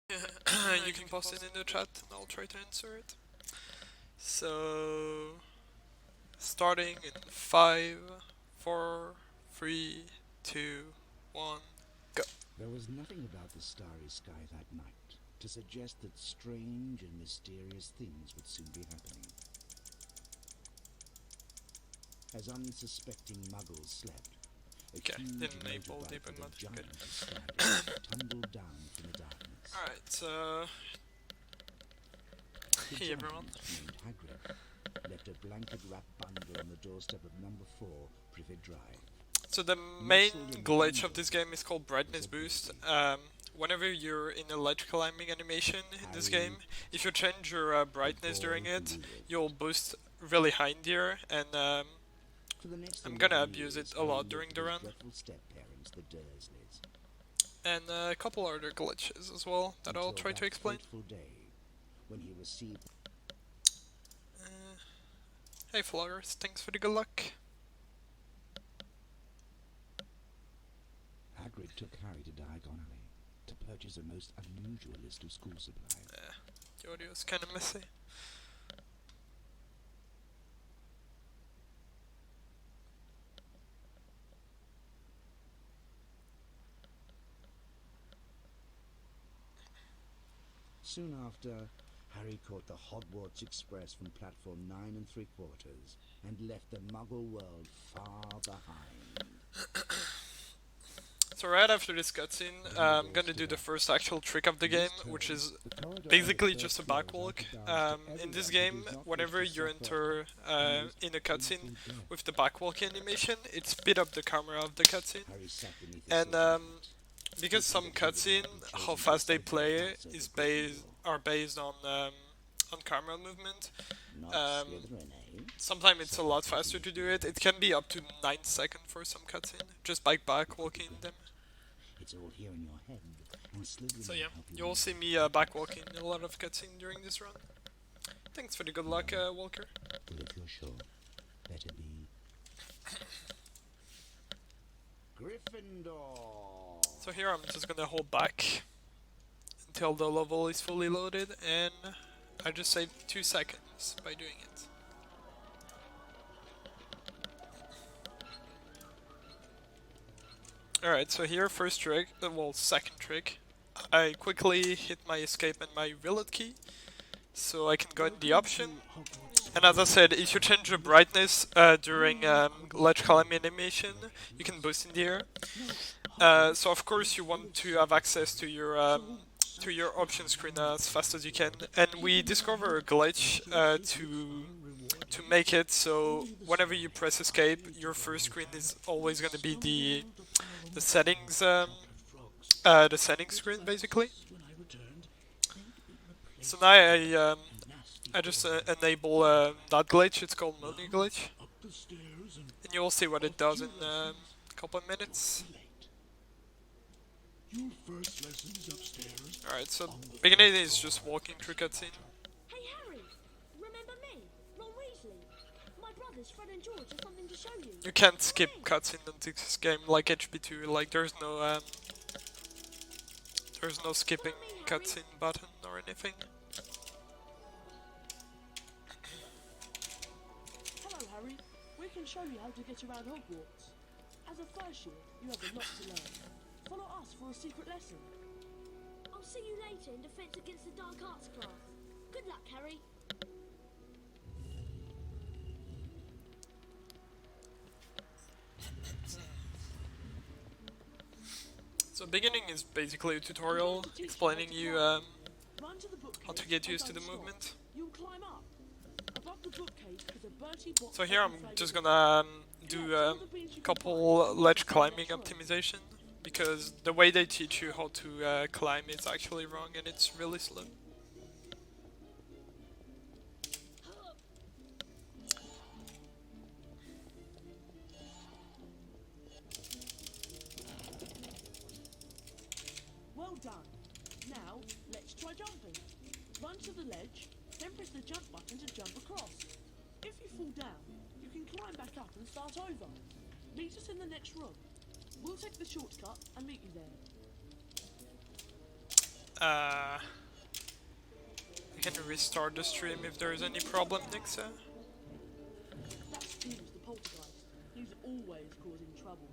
You can post it in the chat and I'll try to answer it. So, starting in 5, 4, 3, 2, 1, go. There was nothing about the starry sky that night to suggest that strange and mysterious things would soon be happening. As unsuspecting muggles slept, a Okay, huge didn't enable motorbike deep with a mud. giant Good. astride it tumbled down from the darkness. Alright, so. The Hey everyone. giant, named Hagrid, left a blanket-wrapped bundle on the doorstep of number 4, Privet Drive. So the main glitch of this game is called brightness boost. Whenever you're in a ledge climbing animation in this game, if you change your brightness during it, you'll boost really high in the air, and I'm gonna abuse it a lot during the run. And a couple other glitches as well that I'll try to explain. When he received Hey Flowers, thanks for the good luck. Hagrid took Harry to Diagon Alley to purchase a most unusual list of school supplies. The audio is kinda messy. Soon after, Harry caught the Hogwarts Express from platform 9 3/4 and left the Muggle world far behind. So right after this cutscene, I'm gonna do the first actual trick of the game, which is basically just a backwalk. In this game, whenever you enter in a cutscene with the backwalk animation, it speed up the camera of the cutscene. And because some cutscene, how fast they play is based on camera movement. Sometimes it's a lot faster to do it. It can be up to 9 seconds for some cutscene, just by backwalking them. It's all here in your head. And so yeah, you'll see me backwalking a lot of cutscene during this run. Thanks for the good luck, Walker. Well, if you're sure, better be Gryffindor. So here I'm just gonna hold back until the level is fully loaded, and I just saved 2 seconds by doing it. Alright, so here first trick, well second trick, I quickly hit my escape and my reload key, so I can go in the option. And as I said, if you change the brightness during ledge climbing animation, you can boost in the air. So of course you want to have access to your option screen as fast as you can. And we discover a glitch to make it so whenever you press escape, your first screen is always going to be the settings screen basically. So now I just enable that glitch. It's called Money glitch, and you will see what it does in a couple of minutes. Alright, so beginning is just walking through cutscene. Hey Harry, remember me? Ron Weasley. My brothers Fred and George have something to show you. You can't skip cutscene in this game like HP2. Like there's no skipping cutscene button or anything. Hello Harry, we can show you how to get around Hogwarts. As a first year, you have a lot to learn. Follow us for a secret lesson. I'll see you later in Defense Against the Dark Arts class. Good luck, Harry. So beginning is basically a tutorial explaining you Run to the how to bookcase get and used to the don't stop. movement. You'll climb up. Above the bookcase is a Bertie box. So here I'm just gonna do a couple ledge climbing optimization, because the way they teach you how to climb is actually wrong and it's really slow. Well done. Now, let's try jumping. Run to the ledge, then press the jump button to jump across. If you fall down, you can climb back up and start over. Meet us in the next room. We'll take the shortcut and meet you there. I can restart the stream if there's any problem, Nixa. That's Peeves the poltergeist. He's always causing trouble.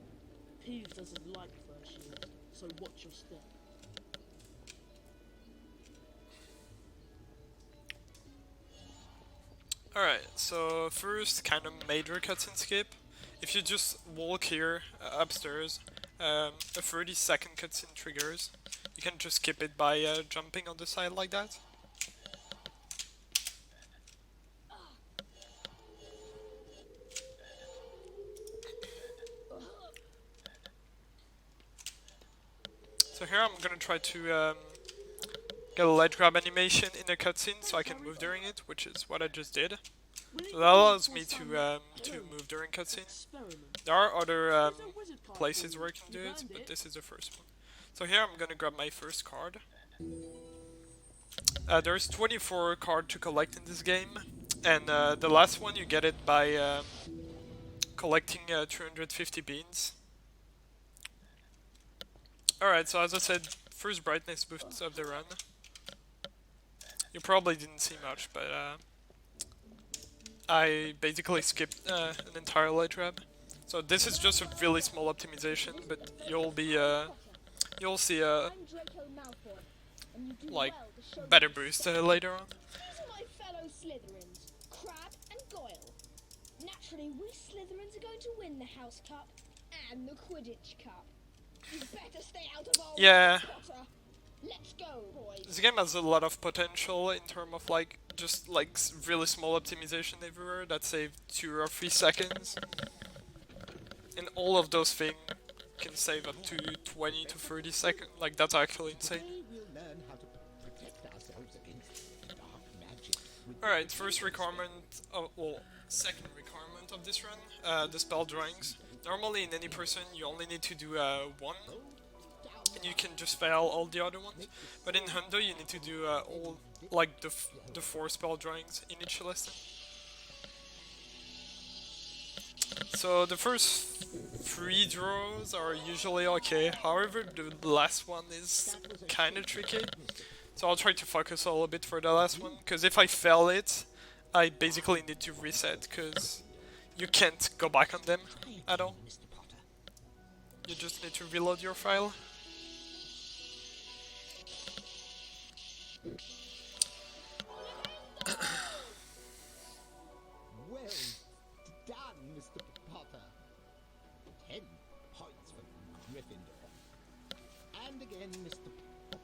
Peeves doesn't like first years, so watch your step. Alright, so first kind of major cutscene skip. If you just walk here upstairs, a 30-second cutscene triggers. You can just skip it by jumping on the side like that. So here I'm gonna try to get a ledge grab animation in a cutscene so I can move during it, which is what I just did. So that allows me to move during cutscenes. There are other places where I can do it, but this is the first one. So here I'm gonna grab my first card. There's 24 cards to collect in this game, and the last one you get it by collecting 250 beans. Alright, so as I said, first brightness boost of the run. You probably didn't see much, but I basically skipped an entire ledge grab. So this is just a really small optimization, but you'll see a like better boost later on. These are my fellow Slytherins, Crab and Goyle. Naturally, we Slytherins are going to win the House Cup and the Quidditch Cup. You better stay out of our Yeah. way, Potter. Let's go, boys. This game has a lot of potential in terms of like just like really small optimization everywhere that save 2 or 3 seconds, and all of those things can save up to 20 to 30 seconds. Like that's actually insane. Alright, first requirement, well, second requirement of this run, the spell drawings. Normally in any person you only need to do one, and you can just fail all the other ones. But in Hundo you need to do all, like the 4 spell drawings in each lesson. So the first 3 draws are usually okay, however the last one is kinda tricky. So I'll try to focus a little bit for the last one, because if I fail it, I basically need to reset, because you can't go back on them at all. You just need to reload your file. Well done, Mr. Potter. 10 points for Gryffindor. And again, Mr.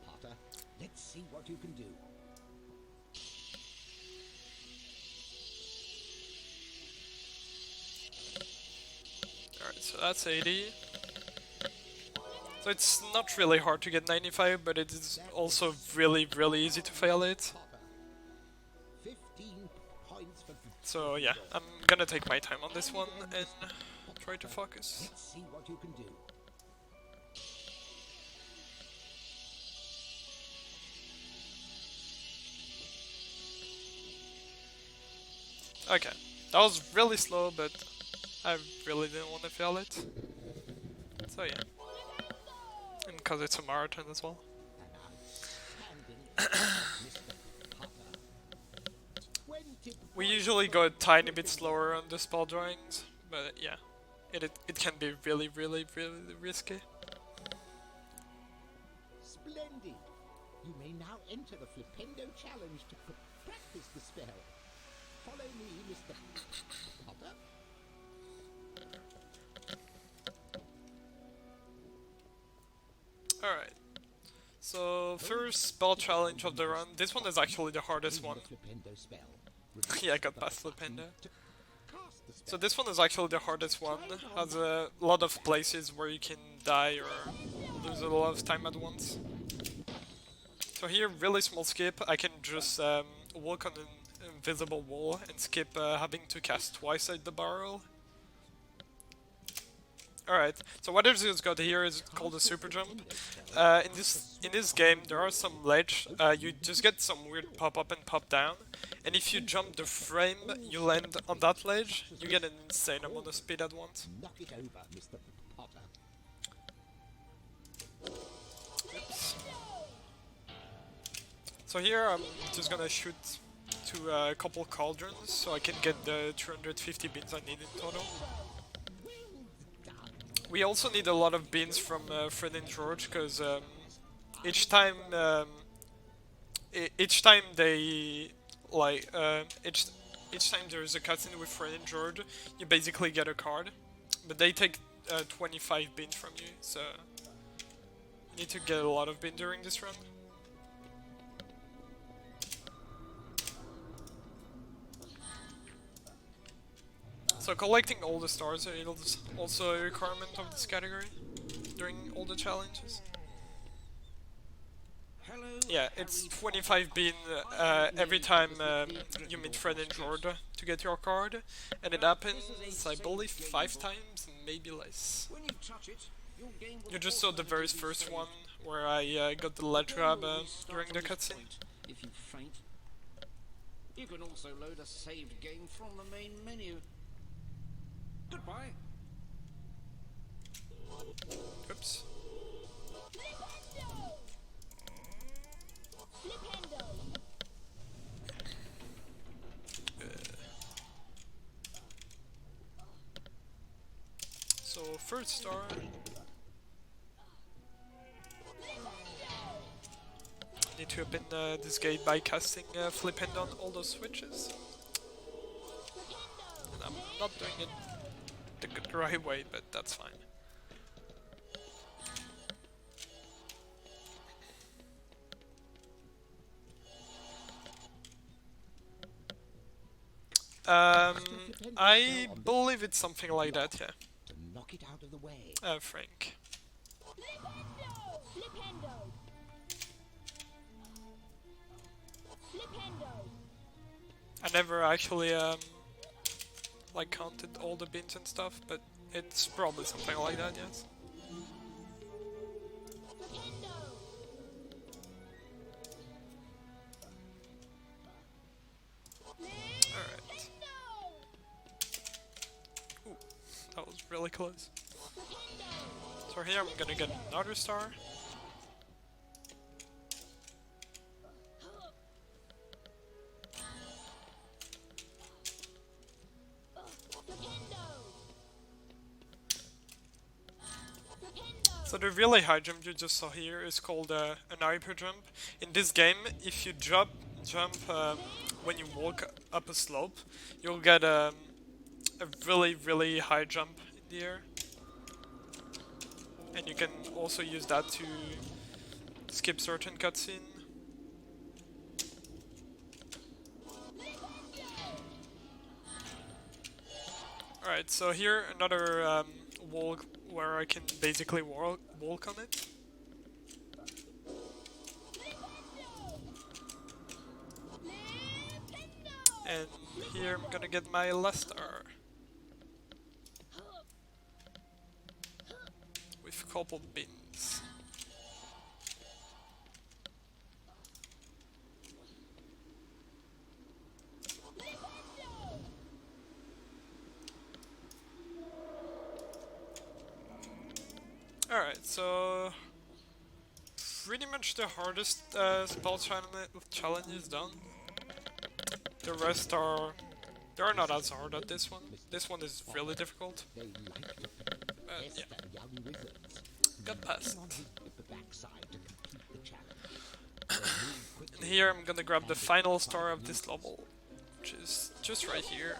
Potter. Let's see what you can do. Alright, so that's 80. So it's not really hard to get 95, but it is also really easy to fail it. 15 points for So yeah, I'm gonna take my time on this one and try to focus. Let's see what you can do. Okay, that was really slow, but I really didn't want to fail it. So yeah. And because it's a marathon as well. We usually go a tiny bit slower on the spell drawings, but yeah, it can be really risky. Splendid! You may now enter the Flipendo Challenge to practice the spell. Follow me, Mr. Potter. Alright. So first spell challenge of the run. This one is actually the hardest one. Flipendo spell. Yeah, I got past Flipendo. So this one is actually the hardest one. Has a lot of places where you can die or lose a lot of time at once. So here, really small skip. I can just walk on an invisible wall and skip having to cast twice at the barrel. Alright, so what is got here is called a super jump. In this game there are some ledge, you just get some weird pop up and pop down, and if you jump the frame you land on that ledge, you get an insane amount of speed at once. Knock it over, Mr. Potter. Oops. So here I'm just gonna shoot to a couple cauldrons so I can get the 250 beans I need in total. We also need a lot of beans from Fred and George because each time each time they like each time there's a cutscene with Fred and George, you basically get a card, but they take 25 beans from you, so you need to get a lot of beans during this run. So collecting all the stars is also a requirement of this category during all the challenges. Yeah, it's 25 bean every time you meet Fred and George to get your card, and it happens, I believe, 5 times, maybe less. You just saw the very first one where I got the ledge grab during the cutscene. If you faint, you can also load a saved game from the main menu. Goodbye. Oops. So first star. Need to open this gate by casting flip hand on all those switches. And I'm not doing it the right way, but that's fine. I believe it's something like that, yeah. To knock it out of the way. Frank. I never actually like counted all the beans and stuff, but it's probably something like that, yes. Alright. Ooh, that was really close. So here I'm gonna get another star. So the really high jump you just saw here is called an hyper jump. In this game, if you jump when you walk up a slope, you'll get a really high jump in the air. And you can also use that to skip certain cutscene. Alright, so here another wall where I can basically walk on it. And here I'm gonna get my last star. With a couple beans. Alright, so pretty much the hardest spell challenge is done. The rest are not as hard at this one. This one is really difficult. They like the best Yeah, young wizards. got past. Come on, hit the backside to complete the challenge. And here I'm gonna grab the final star of this level, which is just right here.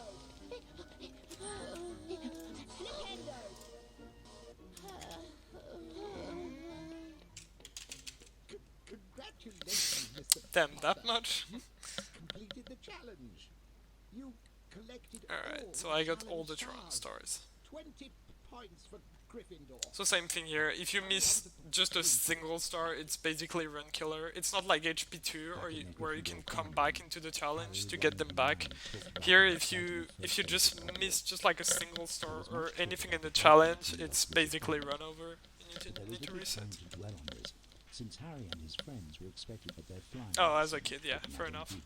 Congratulations, Mr. Damn, that much? Completed the challenge. You collected Alright, so I got all the Tron stars. 20 points for Gryffindor. So same thing here, if you miss just a single star, it's basically run killer. It's not like HP2 where you can come back into the challenge to get them back. Here, if you just miss just like a single star or anything in the challenge, it's basically run over. You need to reset. Since Harry and his friends were expected at their flying. Oh, as a kid, yeah, fair enough.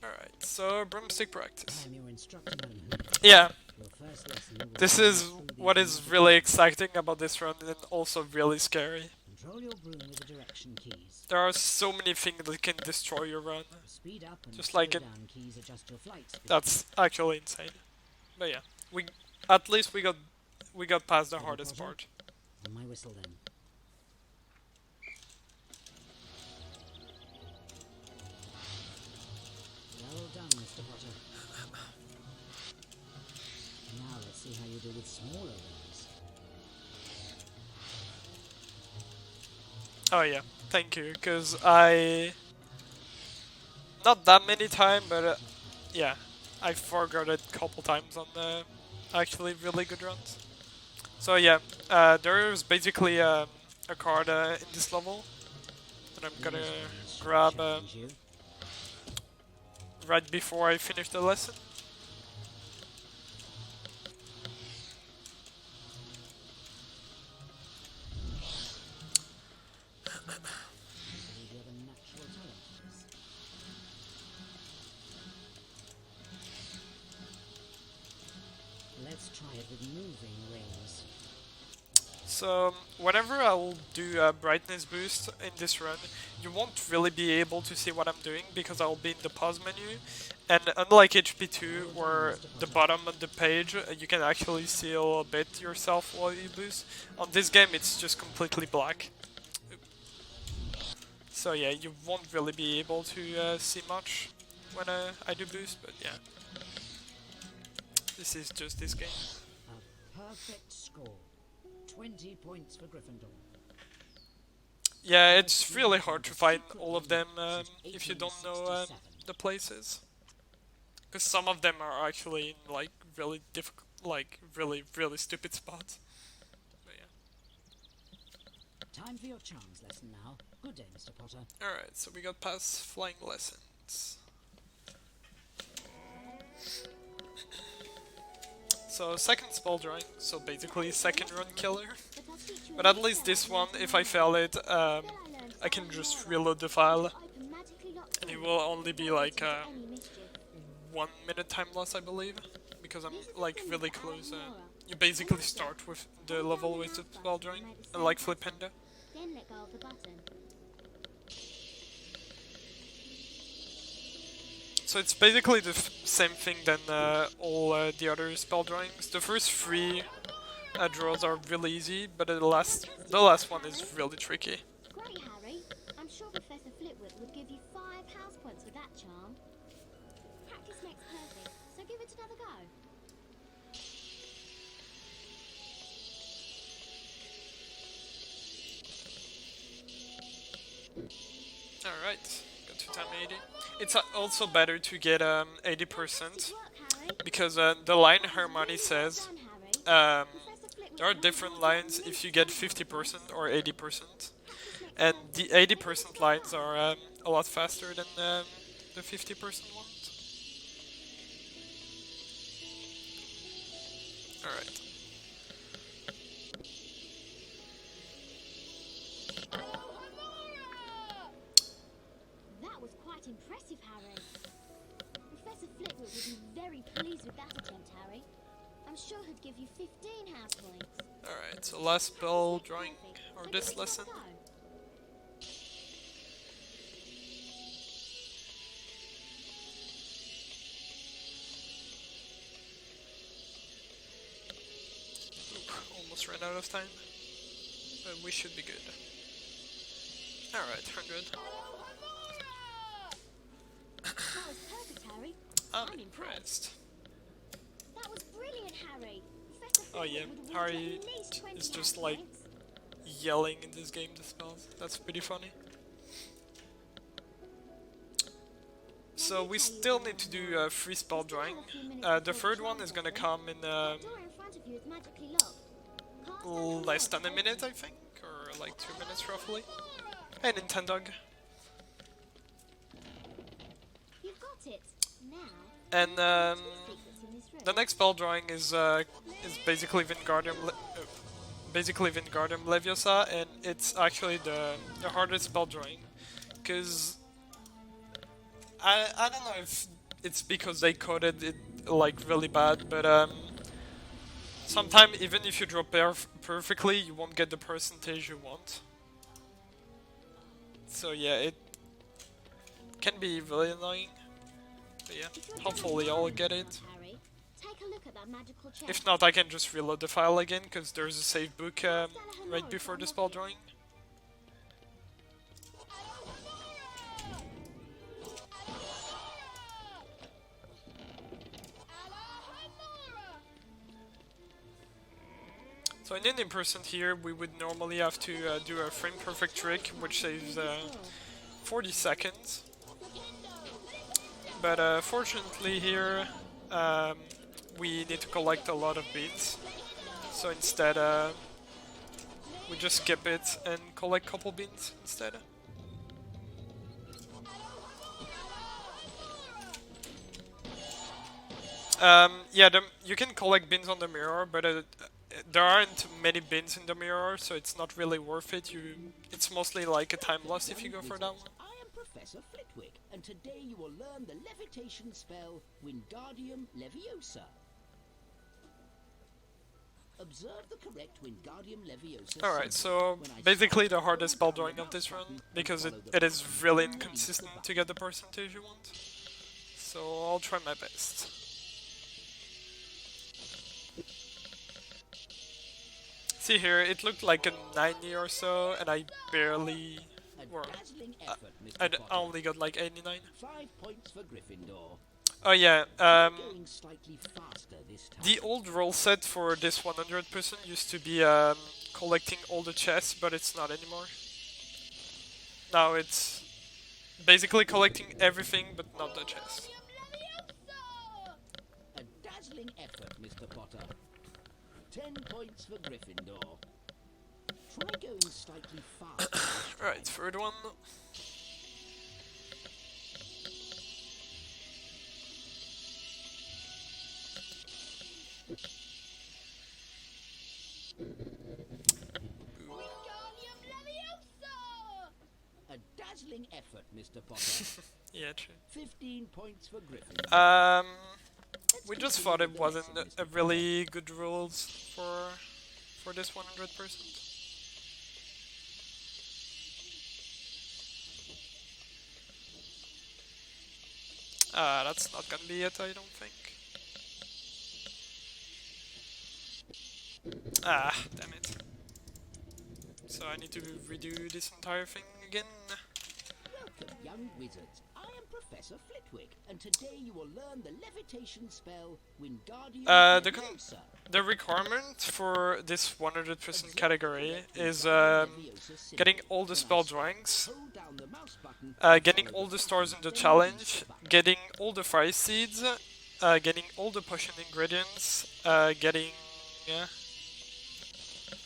Alright, so broomstick practice. I'm your instructor, Madam Hoop. Yeah, Your first lesson will this be is through what is really exciting about this run and also really scary. Control your broom with the direction keys. There are so many things that can destroy your run. The speed up and Just slow like it. down keys adjust your flight speed. That's actually insane. But yeah, at least we got past the Steady, hardest Potter. part. On my whistle then. Well done, Mr. Potter. Now let's see how you do with smaller rings. Oh yeah, thank you, because I... Not that many times, but yeah, I forgot it a couple times on the actually really good runs. So yeah, there's basically a card in this level that I'm gonna These ones grab challenge you. right before I finish the lesson. I believe you have a natural talent for this. Let's try it with moving rings. So whenever I'll do a brightness boost in this run, you won't really be able to see what I'm doing because I'll be in the pause menu, and unlike HP2 where the bottom of the page you can actually see a little bit yourself while you boost, on this game it's just completely black. So yeah, you won't really be able to see much when I do boost, but yeah. This is just this game. A perfect score. 20 points for Gryffindor. Yeah, it's really hard to find all of them if you don't know the places. Because some of them are actually in like really difficult, like really stupid spots. But yeah. Time for your charms lesson now. Good day, Mr. Potter. Alright, so we got past flying lessons. So second spell drawing, so basically second run killer. But at least this one, if I fail it, I can just reload the file. And it will only be like 1 minute time loss, I believe. Because I'm like really close. You basically start with the level with the spell drawing, like Flipendo. Then let go of the button. So it's basically the same thing than all the other spell drawings. The first 3 draws are really easy, but the last one is really tricky. Great, Harry. I'm sure Professor Flitwick would give you 5 house points for that charm. Practice makes perfect, so give it another go. Alright, got to time 80. It's also better to get 80% Good work, Harry. because the line Hermione says Well done, Harry. um, Professor Flitwick there are wants different you lines to if you least get 20%. 50% or 80%. Practice makes And perfect. the 80% lines are a lot faster than the 50% ones. Alright. That was quite impressive, Harry. Professor Flitwick would be very pleased with that attempt, Harry. I'm sure he'd give you 15 house points. Alright, so last spell drawing or So this give it lesson. another go. Almost ran out of time. But we should be good. Alright, 100. That was perfect, Harry. I'm impressed. That was brilliant, Harry. Professor Oh yeah, Flitwick would want Harry at least 20 is house just like points. yelling in this game the spells. That's pretty funny. So we still need to do 3 spell drawing. The third one is gonna come in That door in front of you is magically locked. Cast open less the than a door. minute, I think, or like 2 minutes roughly. Hey Nintendo. You've got it. Now, And two secrets in this room. the next spell drawing is basically Wingardium Leviosa, and it's actually the hardest spell drawing, because I don't know if it's because they coded it like really bad, but sometimes even if you draw perfectly, you won't get the percentage you want. So yeah, it can be really annoying. But yeah, hopefully I'll get it. Harry, take a look at that magical chest. If not, I can just reload the file again, because there's a save book right before the spell drawing. So in an in-person here, we would normally have to do a frame perfect trick, which saves 40 seconds. But fortunately here, we need to collect a lot of beans. So instead, we just skip it and collect couple beans instead. Yeah, you can collect beans on the mirror, but there aren't many bins in the mirror, so it's not really worth it. It's mostly like a time loss if you go for that one. I am Professor Flitwick, and today you will learn the levitation spell Wingardium Leviosa. Observe the correct Wingardium Leviosa. Alright, so basically the hardest spell drawing of this run, because it is really inconsistent to get the percentage you want. So I'll try my best. See here, it looked like a 90 or so, and I barely... I only got like 89. 5 points for Gryffindor. Oh yeah, Going slightly faster this time. the old rule set for this 100% used to be collecting all the chests, but it's not anymore. Now it's basically collecting everything, but not the chest. A dazzling effort, Mr. Potter. 10 points for Gryffindor. Try going slightly faster. Right, third one. A dazzling effort, Mr. Potter. Yeah, true. 15 points for Gryffindor. We just thought it wasn't a really good rules for this 100%. That's not gonna be it, I don't think. Ah, damn it. So I need to redo this entire thing again. Welcome, young wizards. I am Professor Flitwick, and today you will learn the levitation spell Wingardium Leviosa. The requirement for this 100% category is getting all the spell drawings, Hold down the mouse button. getting all the stars in the challenge, getting all the fire seeds, getting all the potion ingredients, getting...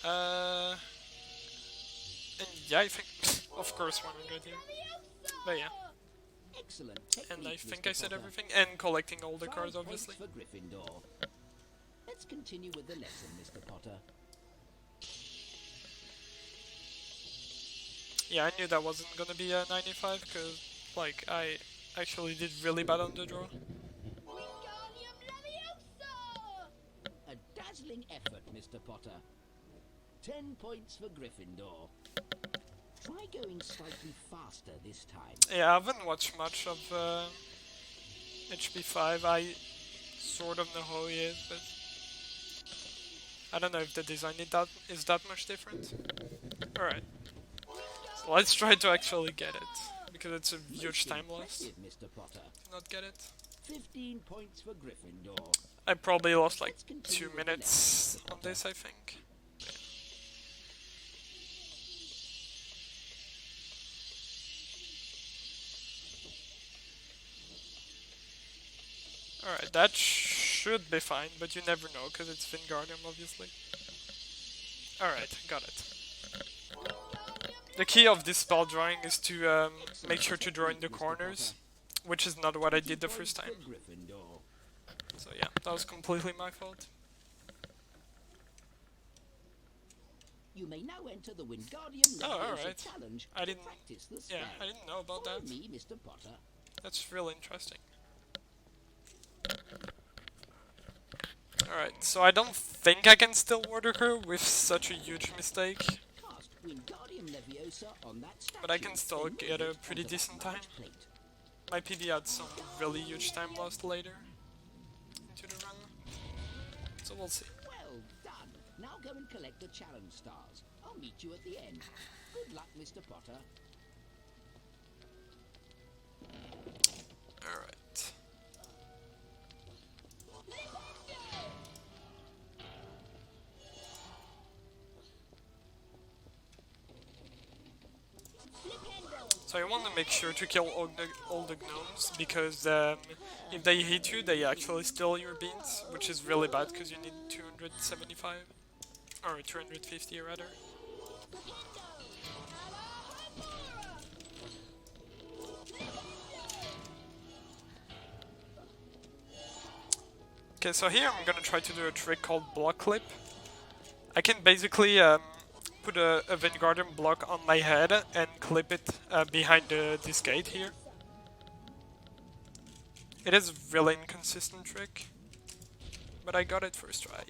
and yeah, I think, of course, 100 here. But yeah, Excellent and I technique, think Mr. I said Potter. everything, and collecting all the 5 cards, points obviously. for Gryffindor. Let's continue with the lesson, Mr. Potter. Yeah, I knew that wasn't gonna be a 95, because, like, I actually did really bad on the draw. A dazzling effort, Mr. Potter. 10 points for Gryffindor. Try going slightly faster this time. Yeah, I haven't watched much of HP5. I sort of know how he is, but I don't know if the design is that much different. Alright. So let's try to actually get it, because it's a huge time loss Impressive, Mr. Potter. to not get it. 15 points for Gryffindor. I probably lost like 2 minutes on this, I think. Alright, that should be fine, but you never know, because it's Wingardium, obviously. Alright, got it. The key of this spell drawing is to make sure to draw in the corners, which is not what I did the first time. Gryffindor. So yeah, that was completely my fault. You may now enter the Wingardium Oh, Leviosa alright. challenge I to didn't- practice the spell. Yeah, I didn't know about Follow that. me, Mr. Potter. That's really interesting. Alright, so I don't think I can still water her with such a huge mistake, Cast Wingardium Leviosa on that statue. but I can still then get move a it pretty onto that decent time. large plate. My PB had some really huge time lost later to the run, so we'll see. Well done. Now go and collect the challenge stars. I'll meet you at the end. Good luck, Mr. Potter. Alright. So I want to make sure to kill all the gnomes, because if they hit you, they actually steal your beans, which is really bad because you need 275, or 250 rather. Okay, so here I'm gonna try to do a trick called block clip. I can basically put a Wingardium block on my head and clip it behind this gate here. It is a really inconsistent trick, but I got it first try.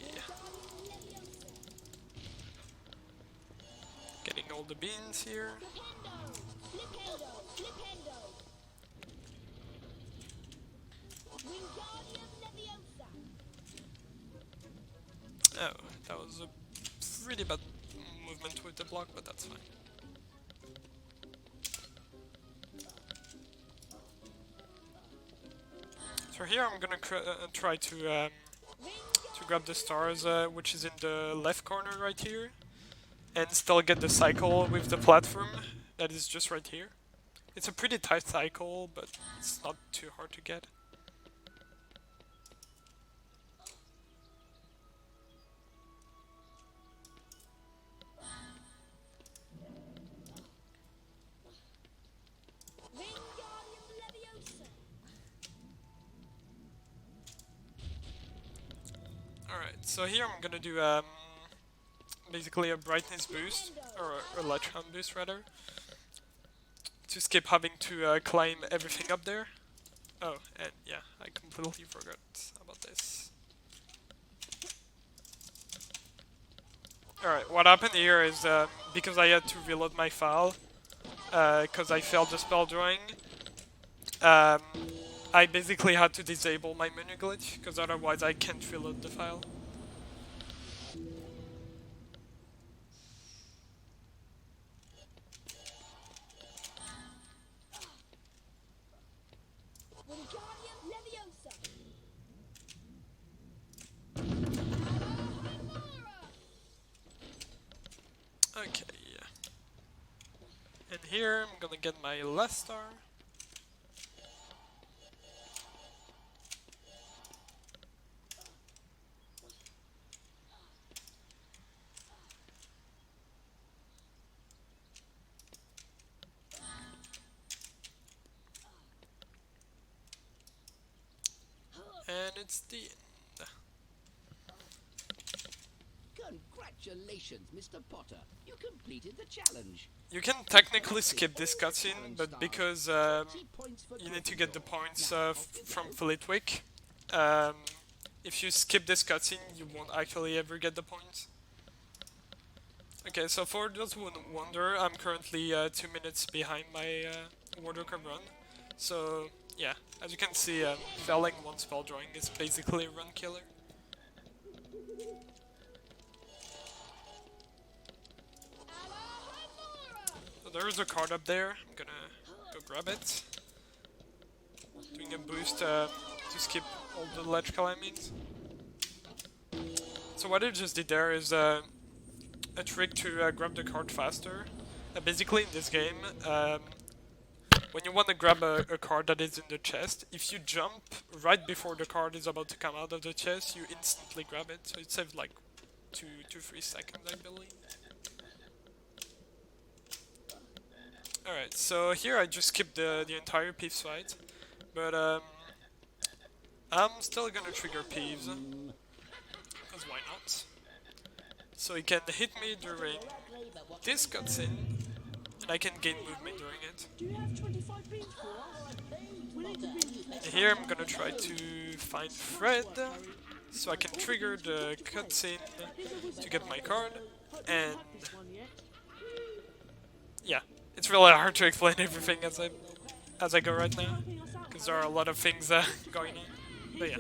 Getting all the beans here. Oh, that was a pretty bad movement with the block, but that's fine. So here I'm gonna try to grab the stars, which is in the left corner right here, and still get the cycle with the platform that is just right here. It's a pretty tight cycle, but it's not too hard to get. Alright, so here I'm gonna do basically a brightness boost, or a electron boost rather, to skip having to climb everything up there. Oh, and yeah, I completely forgot about this. Alright, what happened here is because I had to reload my file, because I failed the spell drawing, I basically had to disable my menu glitch, because otherwise I can't reload the file. Okay, and here I'm gonna get my last star. And it's the end. Congratulations, Mr. Potter. You completed the challenge. You can technically skip this cutscene, but because you need to get the points from Flitwick, if you skip this cutscene, you won't actually ever get the points. Okay, so for those who wonder, I'm currently 2 minutes behind my Warlock run. So yeah, as you can see, failing one spell drawing is basically a run killer. So there's a card up there, I'm gonna go grab it. Doing a boost to skip all the ledge climbings. So what I just did there is a trick to grab the card faster. Basically in this game, when you want to grab a card that is in the chest, if you jump right before the card is about to come out of the chest, you instantly grab it. So it saves like 2 to 3 seconds, I believe. Alright, so here I just skipped the entire Peeves fight, but I'm still gonna trigger Peeves, because why not? So he can hit me during this cutscene, and I can gain movement during it. Do you have 25 beans for us? We need the beans. And here I'm gonna try to find Fred, so I can trigger the cutscene to get my card, and yeah, it's really hard to explain everything as I go right now, because there are a lot of things going on. But yeah.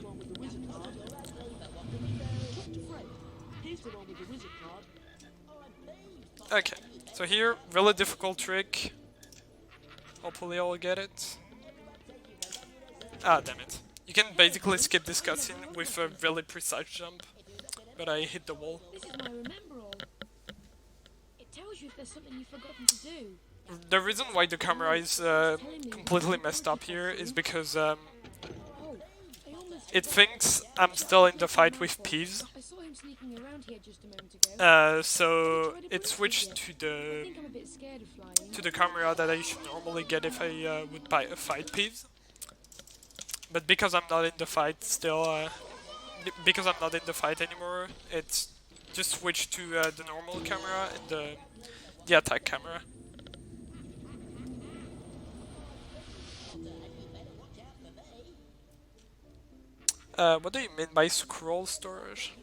Okay, so here, really difficult trick. Hopefully I'll get it. Ah, damn it. You can basically skip this cutscene with a really precise jump, but I hit the wall. This is my remember all. It tells you if there's something you've forgotten to do. The reason why the camera is completely messed up here is because it thinks I'm still in the fight with Peeves. I saw him sneaking around here just a moment ago. So it switched to I think I'm a bit scared of flying. the camera that I should normally get if I would fight Peeves. But because I'm not in the fight still, because I'm not in the fight anymore, it's just switched to the normal camera and the attack camera. What do you mean by scroll storage?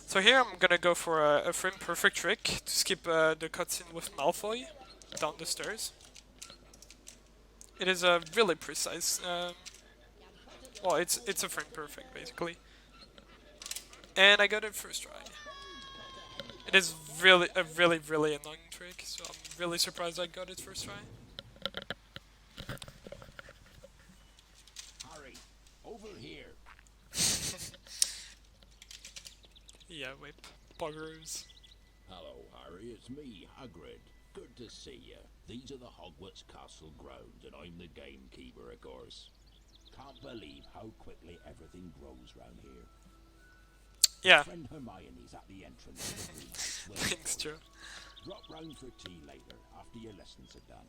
So here I'm gonna go for a frame perfect trick to skip the cutscene with Malfoy down the stairs. It is a really precise. Well, it's a frame perfect basically, and I got it first try. It is really a really annoying trick, so I'm really surprised I got it first try. Harry, over here. Yeah, whip buggers. Hello, Harry. It's me, Hagrid. Good to see you. These are the Hogwarts Castle grounds, and I'm the gamekeeper, of course. Can't believe how quickly everything grows round here. Yeah. Friend Hermione's at the entrance to the greenhouse. Thanks, Joe. Drop round for tea later, after your lessons are done.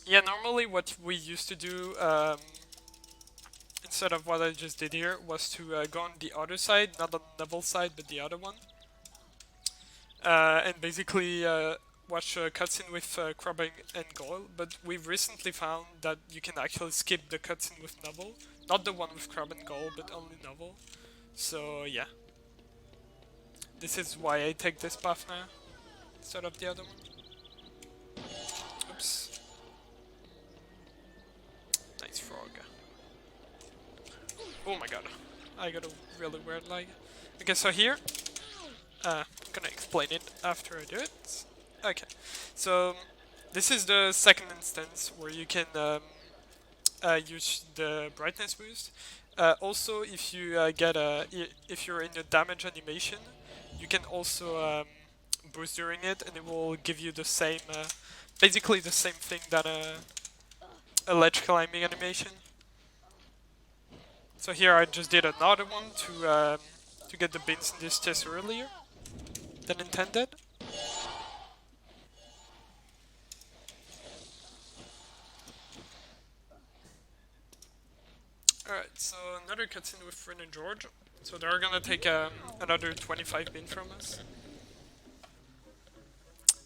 Yeah, normally what we used to do, instead of what I just did here, was to go on the other side, not on Neville's side, but the other one. And basically watch a cutscene with Crabbe and Goyle, but we've recently found that you can actually skip the cutscene with Neville. Not the one with Crabbe and Goyle, but only Neville. So yeah. This is why I take this path now, instead of the other one. Oops. Nice frog. Oh my god. I got a really weird lag. Okay, so here, I'm gonna explain it after I do it. Okay, so this is the second instance where you can use the brightness boost. Also, if you if you're in a damage animation, you can also boost during it, and it will give you the same, basically the same thing that a ledge climbing animation. So here I just did another one to get the bins in this chest earlier than intended. Alright, so another cutscene with Fred and George. So they're gonna take another 25 bin from us.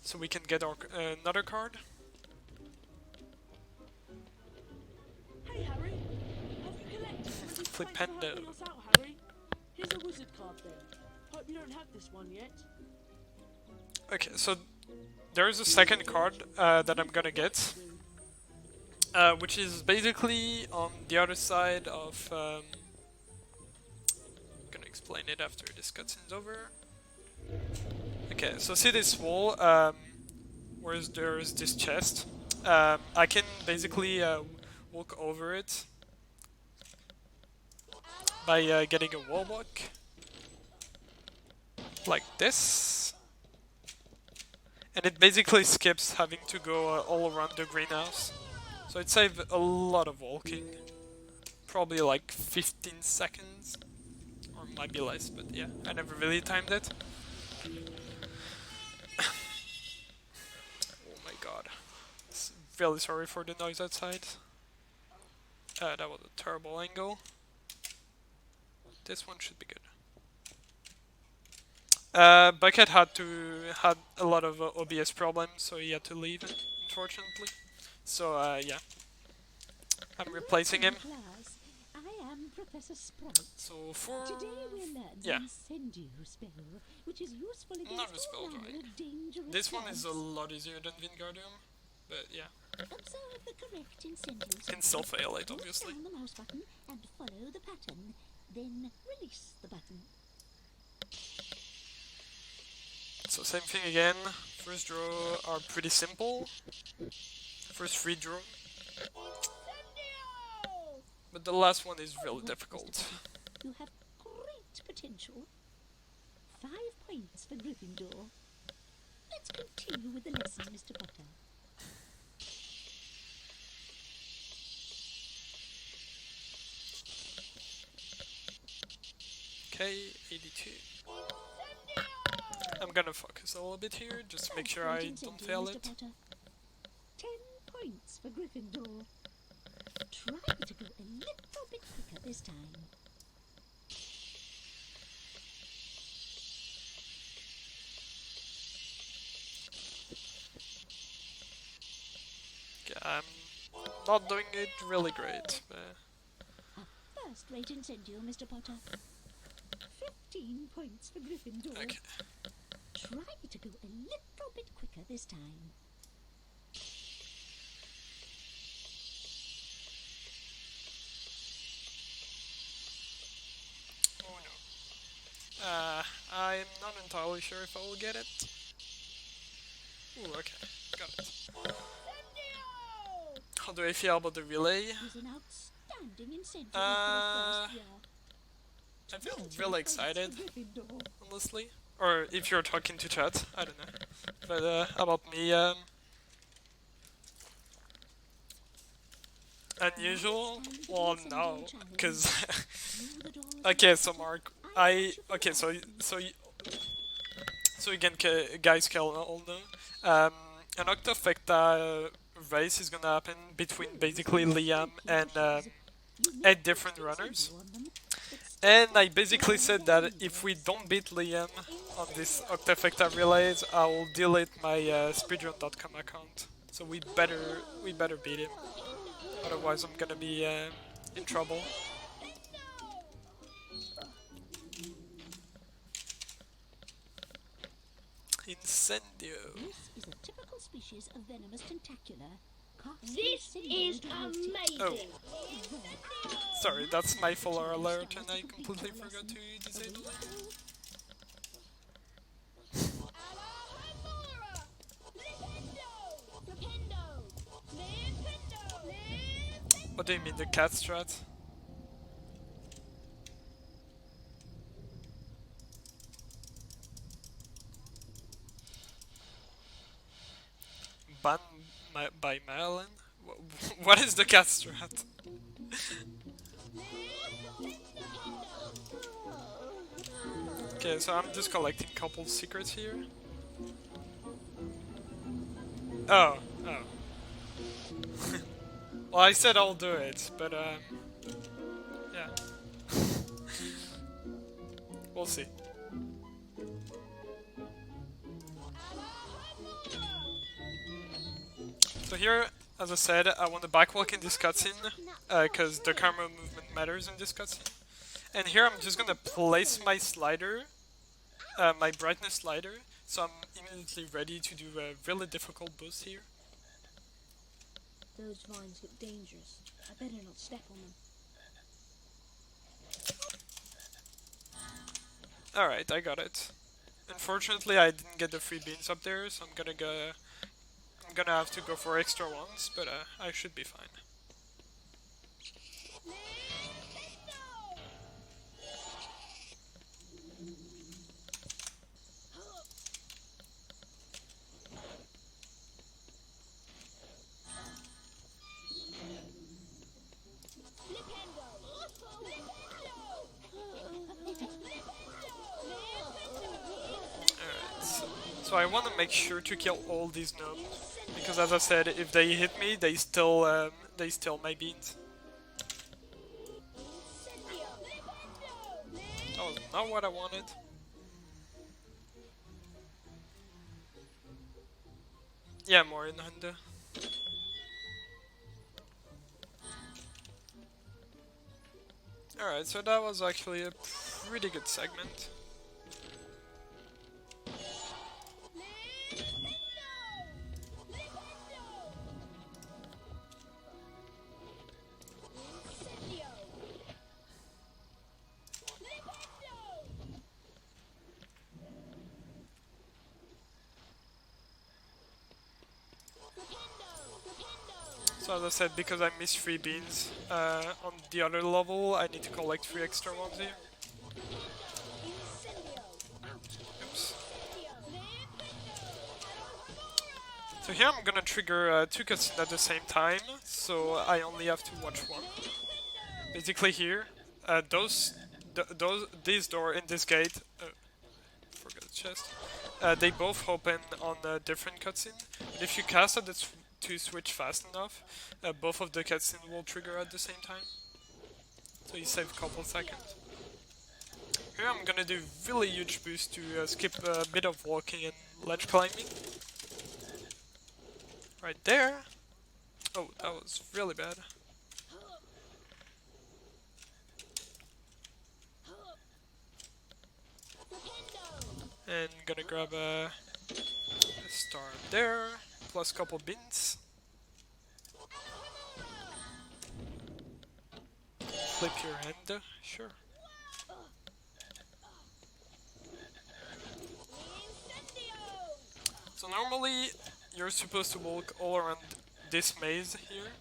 So we can get our another card. Hey Harry, have you collected everything Flipendo. for helping us out, Harry? Here's a wizard card then. Hope you don't have this one yet. Okay, so there is a second card that I'm gonna get. Which is basically on the other side of... I'm gonna explain it after this cutscene's over. Okay, so see this wall, where there's this chest. I can basically walk over it by getting a wall walk. Like this. And it basically skips having to go all around the greenhouse. So it saved a lot of walking, probably like 15 seconds, or might be less, but yeah, I never really timed it. Oh my god, really sorry for the noise outside. That was a terrible angle. This one should be good. Bucket had a lot of OBS problems, so he had to leave, unfortunately. So yeah, I'm replacing him. Class, I am I'm Professor Sprout. So for Today we'll learn yeah, the Incendio spell, which is useful not against a spell all manner drawing. of dangerous This one is a plants. lot easier than Wingardium, but yeah, Observe the correct Incendio can symbol. still fail it Hold obviously. down the mouse button and follow the pattern. Then release the button. So same thing again. First draw are pretty simple. First free draw. But the last one is really difficult. You have great potential. 5 points for Gryffindor. Let's continue with the lesson, Mr. Potter. Okay, 82. I'm gonna focus a little bit here, just to make sure I don't fail Mr. it. Potter. 10 points for Gryffindor. Try to go a little bit quicker this time. Okay, I'm not doing it really great. A first-rate Incendio, Mr. Potter. 15 points for Gryffindor. Okay. Try to go a little bit quicker this time. Oh no. I'm not entirely sure if I will get it. Ooh, okay. Got it. How do I feel about the relay? He's an outstanding Incendio Uh, for a first year. I feel really excited, Gryffindor. honestly. Or if you're talking to chat, I don't know. But about me, unusual? Well, no, because okay. So Mark, okay. So again, guys, can all know. An Octafecta race is gonna happen between basically Liam and 8 different runners. And I basically said that if we don't beat Liam on this Octafecta relays, I will delete my speedrun.com account. So we better beat him. Otherwise I'm gonna be in trouble. Incendio. This is a typical species of venomous tentacula. This is amazing. Oh. Sorry, that's my full alert and I completely forgot to disable it. What do you mean, the cat strat? Banned by Marilyn? What is the cat strat? Okay, so I'm just collecting couple secrets here. Oh. Well, I said I'll do it, but yeah. We'll see. So here, as I said, I want to backwalk in this cutscene, because the camera movement matters in this cutscene. And here I'm just gonna place my slider, my brightness slider, so I'm immediately ready to do a really difficult boost here. Those vines look dangerous. I better not step on them. Alright, I got it. Unfortunately, I didn't get the free beans up there, so I'm gonna have to go for extra ones, but I should be fine. So I want to make sure to kill all these gnomes, because as I said, if they hit me, they steal my beans. That was not what I wanted. Yeah, more in Honda. Alright, so that was actually a pretty good segment. So as I said, because I missed 3 beans on the other level, I need to collect 3 extra ones here. Oops. So here I'm gonna trigger 2 cutscenes at the same time, so I only have to watch one. Basically here, these door in this gate, forgot the chest, they both open on a different cutscene, but if you cast at the to switch fast enough, both of the cutscenes will trigger at the same time. So you save a couple seconds. Here I'm gonna do really huge boost to skip a bit of walking and ledge climbing. Right there. Oh, that was really bad. And gonna grab a star there, plus a couple beans. Flip your hand, sure. So normally you're supposed to walk all around this maze here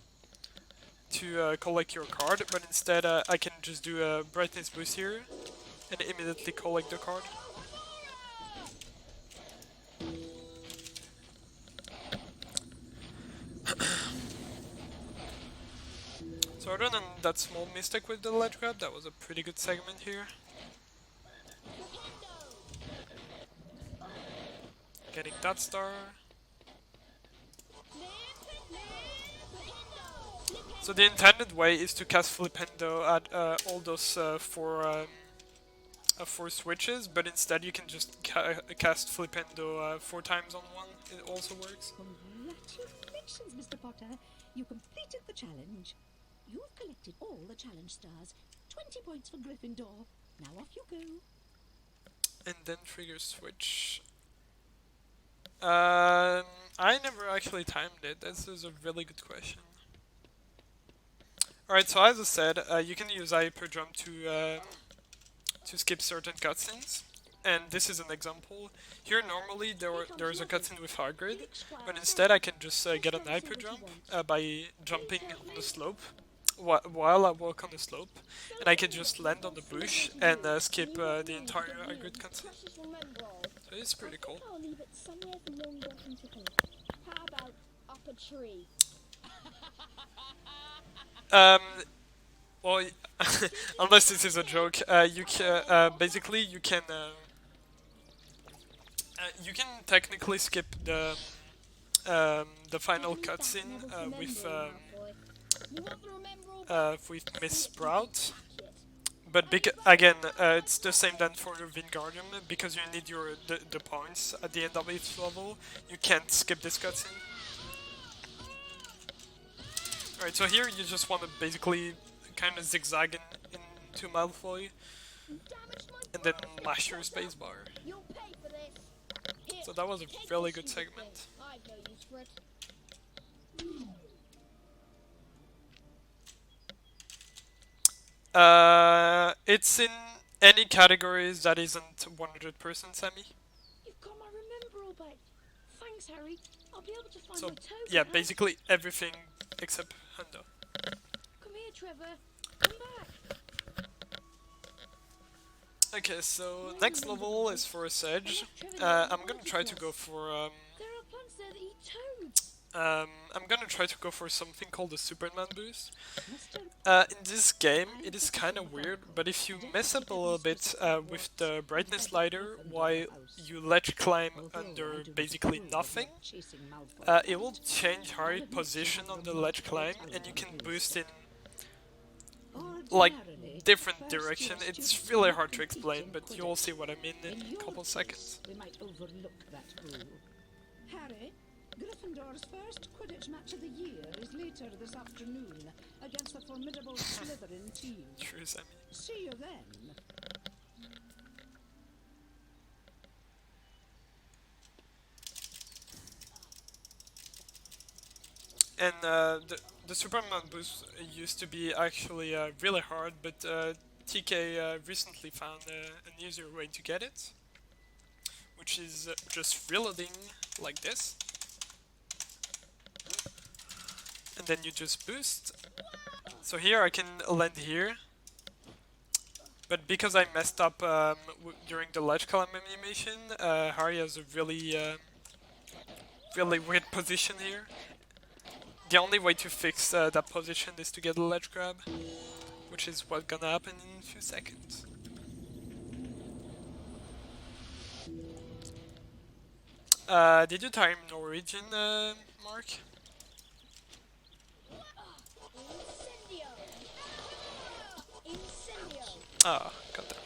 to collect your card, but instead I can just do a brightness boost here and immediately collect the card. So other than that small mistake with the ledge grab, that was a pretty good segment here. Getting that star. So the intended way is to cast Flipendo at all those four switches, but instead you can just cast Flipendo 4 times on one. It also works. Congratulations, Mr. Potter. You completed the challenge. You've collected all the challenge stars. 20 points for Gryffindor. Now off you go. And then trigger switch. I never actually timed it. This is a really good question. Alright, so as I said, you can use hyper jump to skip certain cutscenes, and this is an example. Here normally there's a cutscene with Hagrid, but instead I can just get an hyper jump by jumping on the slope while I walk on the slope, and I can just land on the bush and skip the entire Hagrid cutscene. So it's pretty cool. I'll leave it somewhere for Lone Gotham to collect. How about up a tree? Well, unless this is a joke, you can basically you can technically skip the final cutscene with Miss Sprout, but again it's the same then for Wingardium, because you need the points at the end of each level. You can't skip this cutscene. Alright, so here you just want to basically kind of zigzag into Malfoy and then mash your spacebar. So that was a really good segment. It's in any categories that isn't 100% semi. You've got my remember back. Thanks, Harry. I'll be able to find So my toga yeah, hat. basically everything except Hundo. Come here, Trevor. Come back. Okay, so next level is for Sedge. I'm gonna try to go for There are plants there that eat toads. I'm gonna try to go for something called the Superman boost. In this game, it is kind of weird, but if you mess up a little bit with the brightness slider while you ledge climb under basically nothing, it will change Harry's position on the ledge climb, and you can boost in like different direction. It's really hard to explain, but you'll see what I mean in a couple seconds. We might overlook that rule. Harry, Gryffindor's first Quidditch match of the year is later later this afternoon against the formidable Slytherin team. True, Sammy. See you then. And the Superman boost used to be actually really hard, but TK recently found an easier way to get it, which is just reloading like this, and then you just boost. So here I can land here, but because I messed up during the ledge climb animation, Harry has a really weird position here. The only way to fix that position is to get a ledge grab, which is what's gonna happen in a few seconds. Did you time Norwegian, Mark? Incendio! Incendio! Ah, got that.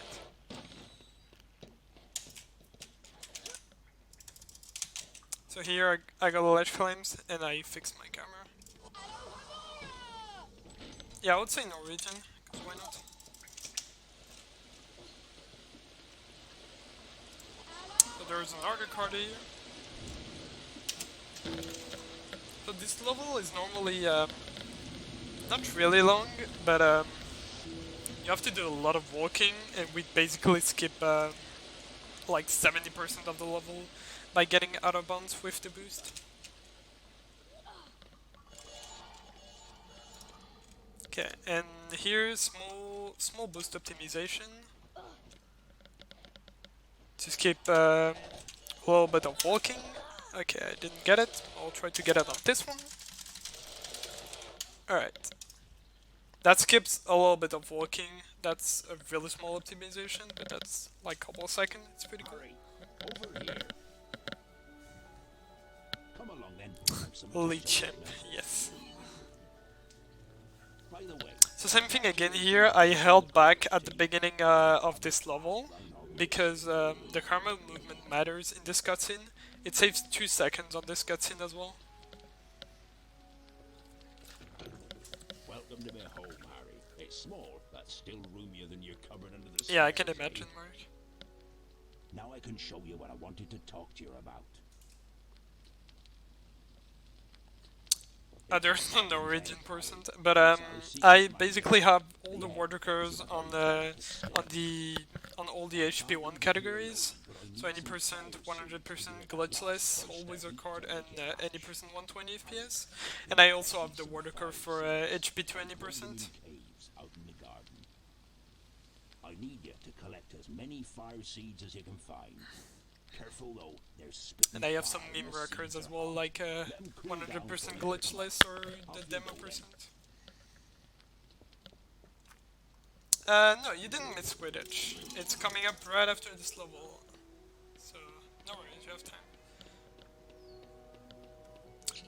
So here I got a ledge climbs and I fixed my camera. Yeah, I would say Norwegian, 'cause why not? So there's another card here. So this level is normally not really long, but you have to do a lot of walking, and we basically skip like 70% of the level by getting out of bounds with the boost. Okay, and here's small boost optimization to skip a little bit of walking. Okay, I didn't get it. I'll try to get it on this one. Alright. That skips a little bit of walking. That's a really small optimization, but that's like a couple of seconds. It's pretty cool. Over here. Come along then. Leecham, yes. By the way, So same thing again here. I held back at the beginning of this level because the karma movement matters in this cutscene. It saves 2 seconds on this cutscene as well. welcome to my home, Harry. It's small, but still roomier than your cupboard under the Yeah, I can stairs, eh? imagine, Mark. Now I can show you what I wanted to talk to you about. There's no Norwegian person, but I basically have all the watercurs on all the HP1 categories. So any percent, 100% glitchless, always a card, and any percent 120 FPS. And I also have the watercur for HP 20%. Caves out in the garden. I need you to collect as many fire seeds as you can find. Careful though, there's spitting And I have some fire meme when the records seeds as are well, hot. like Let 'em cool down 100% for a little glitchless or the demo percent. No, you didn't miss Quidditch. It's coming up right after this level. So, no worries, you have time.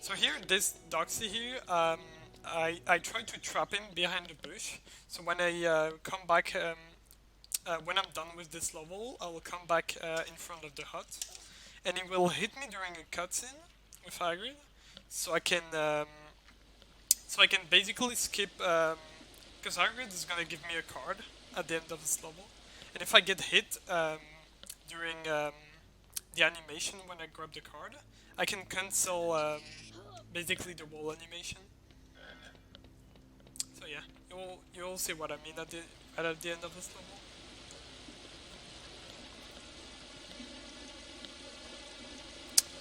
So here, this Doxy here, I tried to trap him behind the bush. So when I come back, when I'm done with this level, I will come back in front of the hut. And he will hit me during a cutscene with Hagrid. So I can basically skip, because Hagrid is gonna give me a card at the end of this level. And if I get hit during the animation when I grab the card, I can cancel basically the wall animation. So yeah, you'll see what I mean at the end of this level.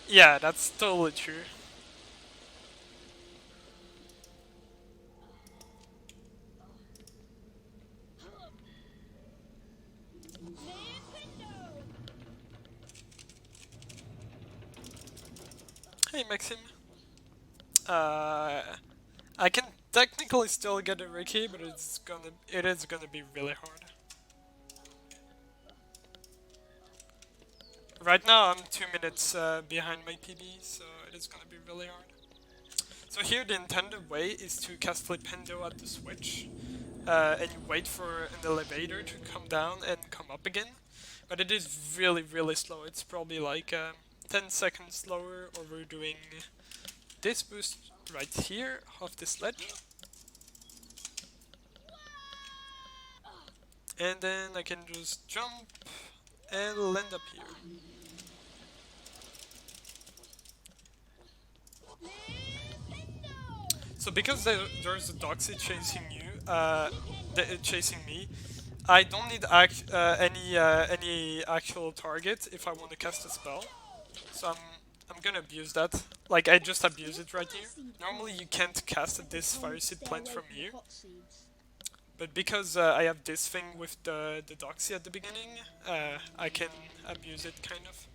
Yeah, that's totally true. Hey Maxim. I can technically still get a Ricky, but it is gonna be really hard. Right now I'm 2 minutes behind my PB, so it is gonna be really hard. So here the intended way is to cast Flipendo at the switch, and you wait for an elevator to come down and come up again. But it is really slow. It's probably like 10 seconds slower, or we're doing this boost right here off this ledge. And then I can just jump and land up here. So because there's a Doxy chasing you, chasing me, I don't need any actual target if I want to cast a spell. So I'm gonna abuse that. Like I just abuse it right here. Normally you can't cast this fire seed plant from here, but because I have this thing with the Doxy at the beginning, I can abuse it kind of.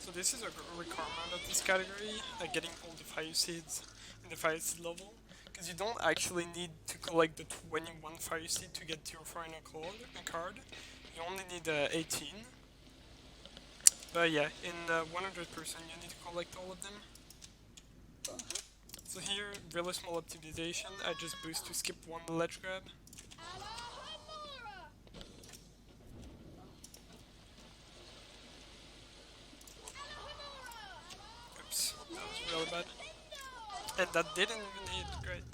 So this is a requirement of this category, getting all the fire seeds in the fire seed level, because you don't actually need to collect the 21 fire seed to get your final card. You only need 18. But yeah, in 100% you need to collect all of them. So here, really small optimization, I just boost to skip one ledge grab. Oops, that was really bad. And that didn't even hit, great.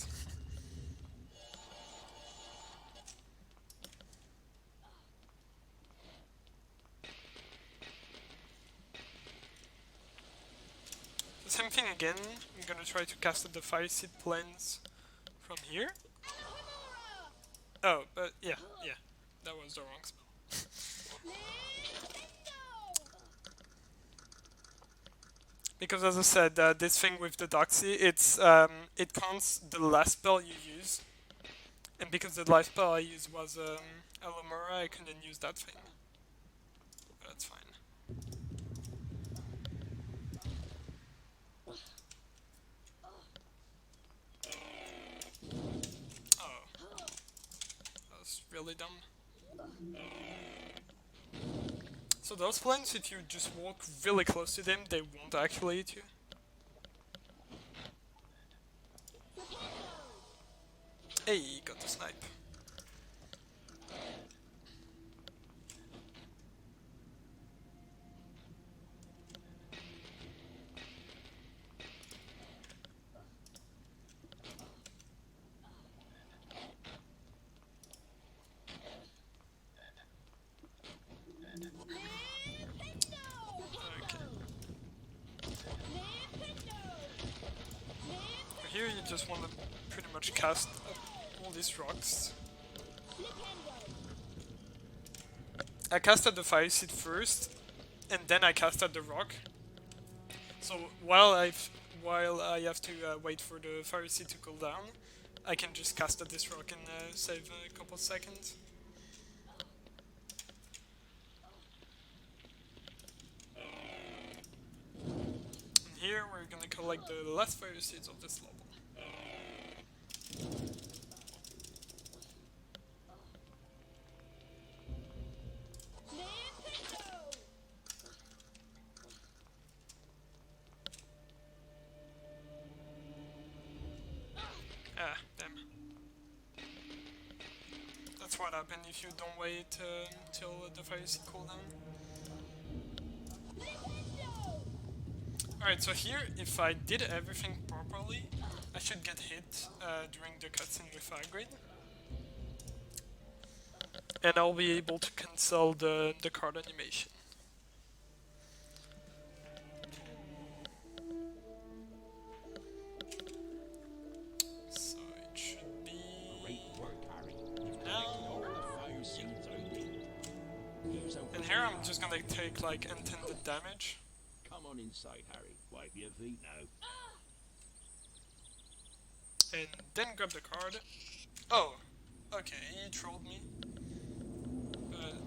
The same thing again, I'm gonna try to cast the fire seed plants from here. Oh, but yeah, that was the wrong spell. Because as I said, this thing with the Doxy, it counts the last spell you use. And because the last spell I used was Alamura, I couldn't use that thing. But that's fine. Oh. That was really dumb. So those plants, if you just walk really close to them, they won't actually hit you. Hey, got the snipe. Here you just want to pretty much cast all these rocks. I casted the fire seed first, and then I casted the rock. So while I have to wait for the fire seed to cool down, I can just cast this rock and save a couple seconds. And here we're gonna collect the last fire seeds of this level. Ah, damn. That's what happens if you don't wait till the fire seed cool down. Alright, so here, if I did everything properly, I should get hit during the cutscene with Hagrid. And I'll be able to cancel the card animation. So it should be... Great work, Harry. You've now. collected all the fire seeds I need. And here I'm just gonna take like intended damage. Come on inside, Harry. Wipe your feet now. And then grab the card. Oh, okay, he trolled me.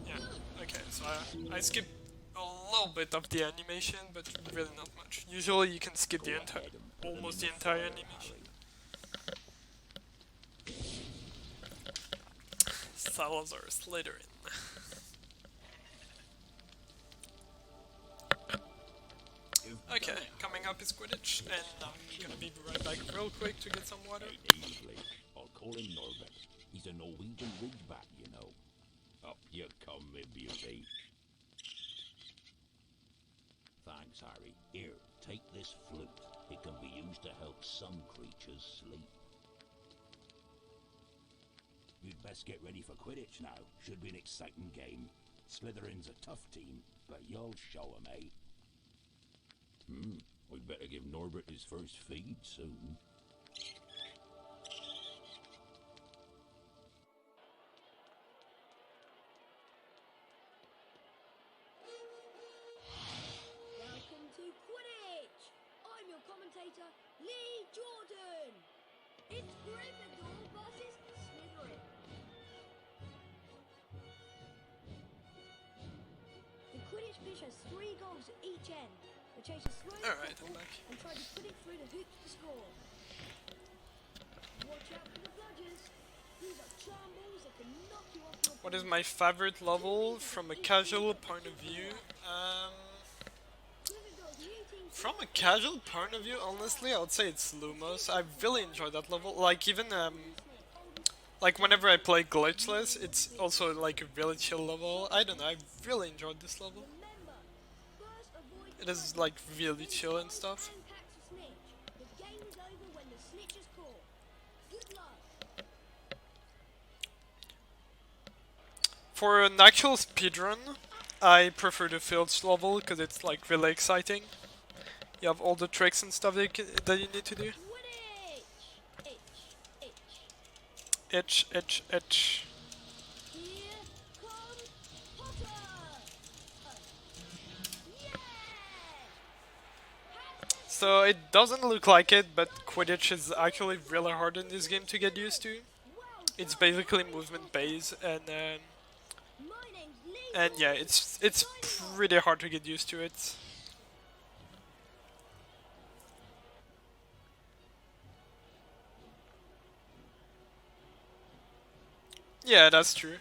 Yeah, okay, so I skipped a little bit of the animation, but really not much. Usually you can skip the almost the entire animation. Salazar Slytherin. Okay, coming up is Quidditch, and I'm gonna be right back real quick to get some water. Ain't easily. I'll call him Norbert. He's a Norwegian ridgeback, you know. Up you come, me beauty. Thanks, Harry. Here, take this flute. It can be used to help some creatures sleep. You'd best get ready for Quidditch now. Should be an exciting game. Slytherin's a tough team, but you'll show 'em, eh? We'd better give Norbert his first feed soon. Welcome to Quidditch! I'm your commentator, Lee Jordan! It's Gryffindor versus Slytherin. The Quidditch pitch has 3 goals at each end. The chasers throw the Alright, I'm football back. and try to put it through the hoops to score. Watch out for the bludgers. These are charm balls that can knock you off your What is my favorite level from a casual point of view? Gryffindor's new team From a casual point of view, honestly, I would say it's Lumos. I really enjoy that level. Like, even, like, whenever I play Glitchless, it's also, like, a really chill level. I don't know, I really enjoyed this level. Remember, first avoid It is, like, really chill and stuff. and packs a snitch. The game is over when the snitch is caught. Good luck. For an actual speedrun, I prefer the Fields level because it's, like, really exciting. You have all the tricks and stuff that you need to do. Quidditch! Itch, itch. Itch, itch, itch. Here comes Potter! Yeah! So it doesn't look like it, but Quidditch is actually really hard in this game to get used to. It's basically movement based, My name's Lee and yeah, it's pretty hard to get used to it. Yeah, that's true.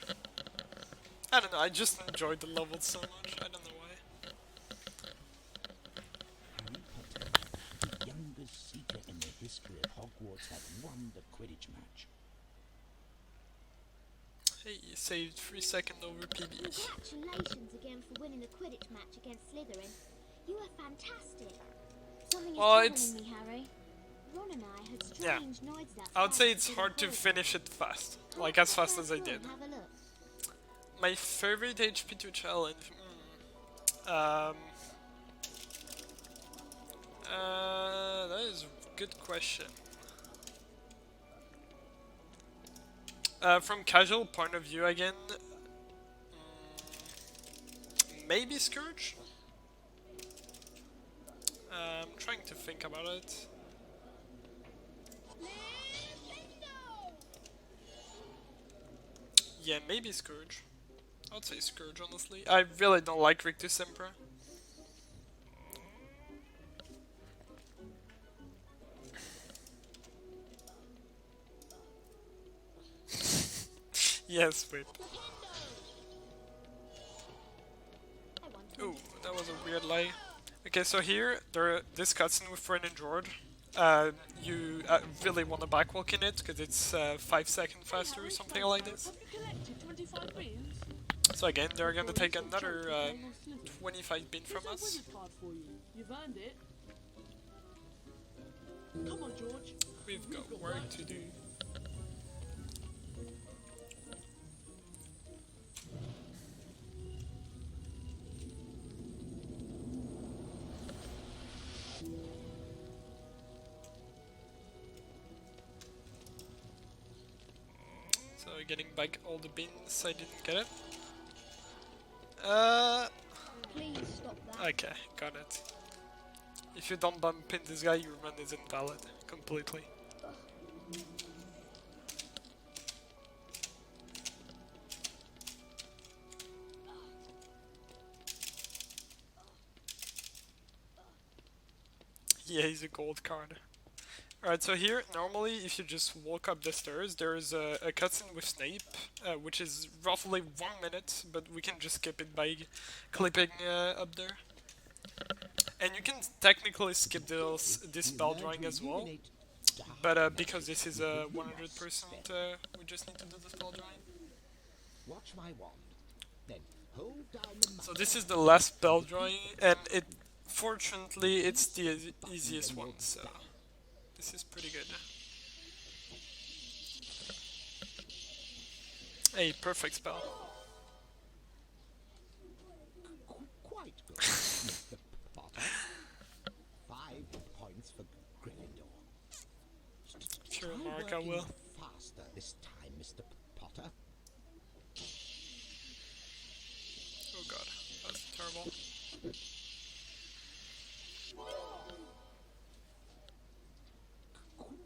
I don't know, I just enjoyed the levels so much, I don't know why. Harry Potter, the youngest seeker in the history of Hogwarts, had won the Quidditch match. Hey, you saved 3 seconds over PB. Congratulations again for winning the Quidditch match against Slytherin. You are fantastic. Something is Well, troubling it's- me, Harry. Ron and I had Yeah. strange noises outside. I would say the it's forbidden hard to hallway. finish it fast, Come like up as to the fast first as I floor did. and have a look. My favorite HP2 challenge? That is a good question. From casual point of view again, maybe Scourge? I'm trying to think about it. Yeah, maybe Scourge. I'd say Scourge, honestly. I really don't like Rictus Emperor. Yes, wait. Ooh, that was a weird lie. Okay, so here, this cutscene with Fred and George. You really want to backwalk in it, because it's 5 seconds faster or something like this. Have you collected 25 beans? So again, they're gonna take another 25 bin from Here's a us. wizard card for you. You've earned it. Come on, George. We've got work to do. So getting back all the bins, I didn't get it. Please stop that. Okay, got it. If you don't bump in this guy, your run is invalid completely. Yeah, he's a gold card. Alright, so here, normally, if you just walk up the stairs, there is a cutscene with Snape, which is roughly 1 minute, but we can just skip it by clipping up there. And you can technically skip this spell drawing as well, but because this is a 100%, we just need to do the spell drawing. Watch my wand. Then hold down the So this is the last spell drawing, and fortunately it's the easiest one, so this is pretty good. A perfect spell. Quite good, Mr. Potter. 5 points for Gryffindor. Sure, Try Mark, I working will. faster this time, Mr. Potter. Oh god, that's terrible.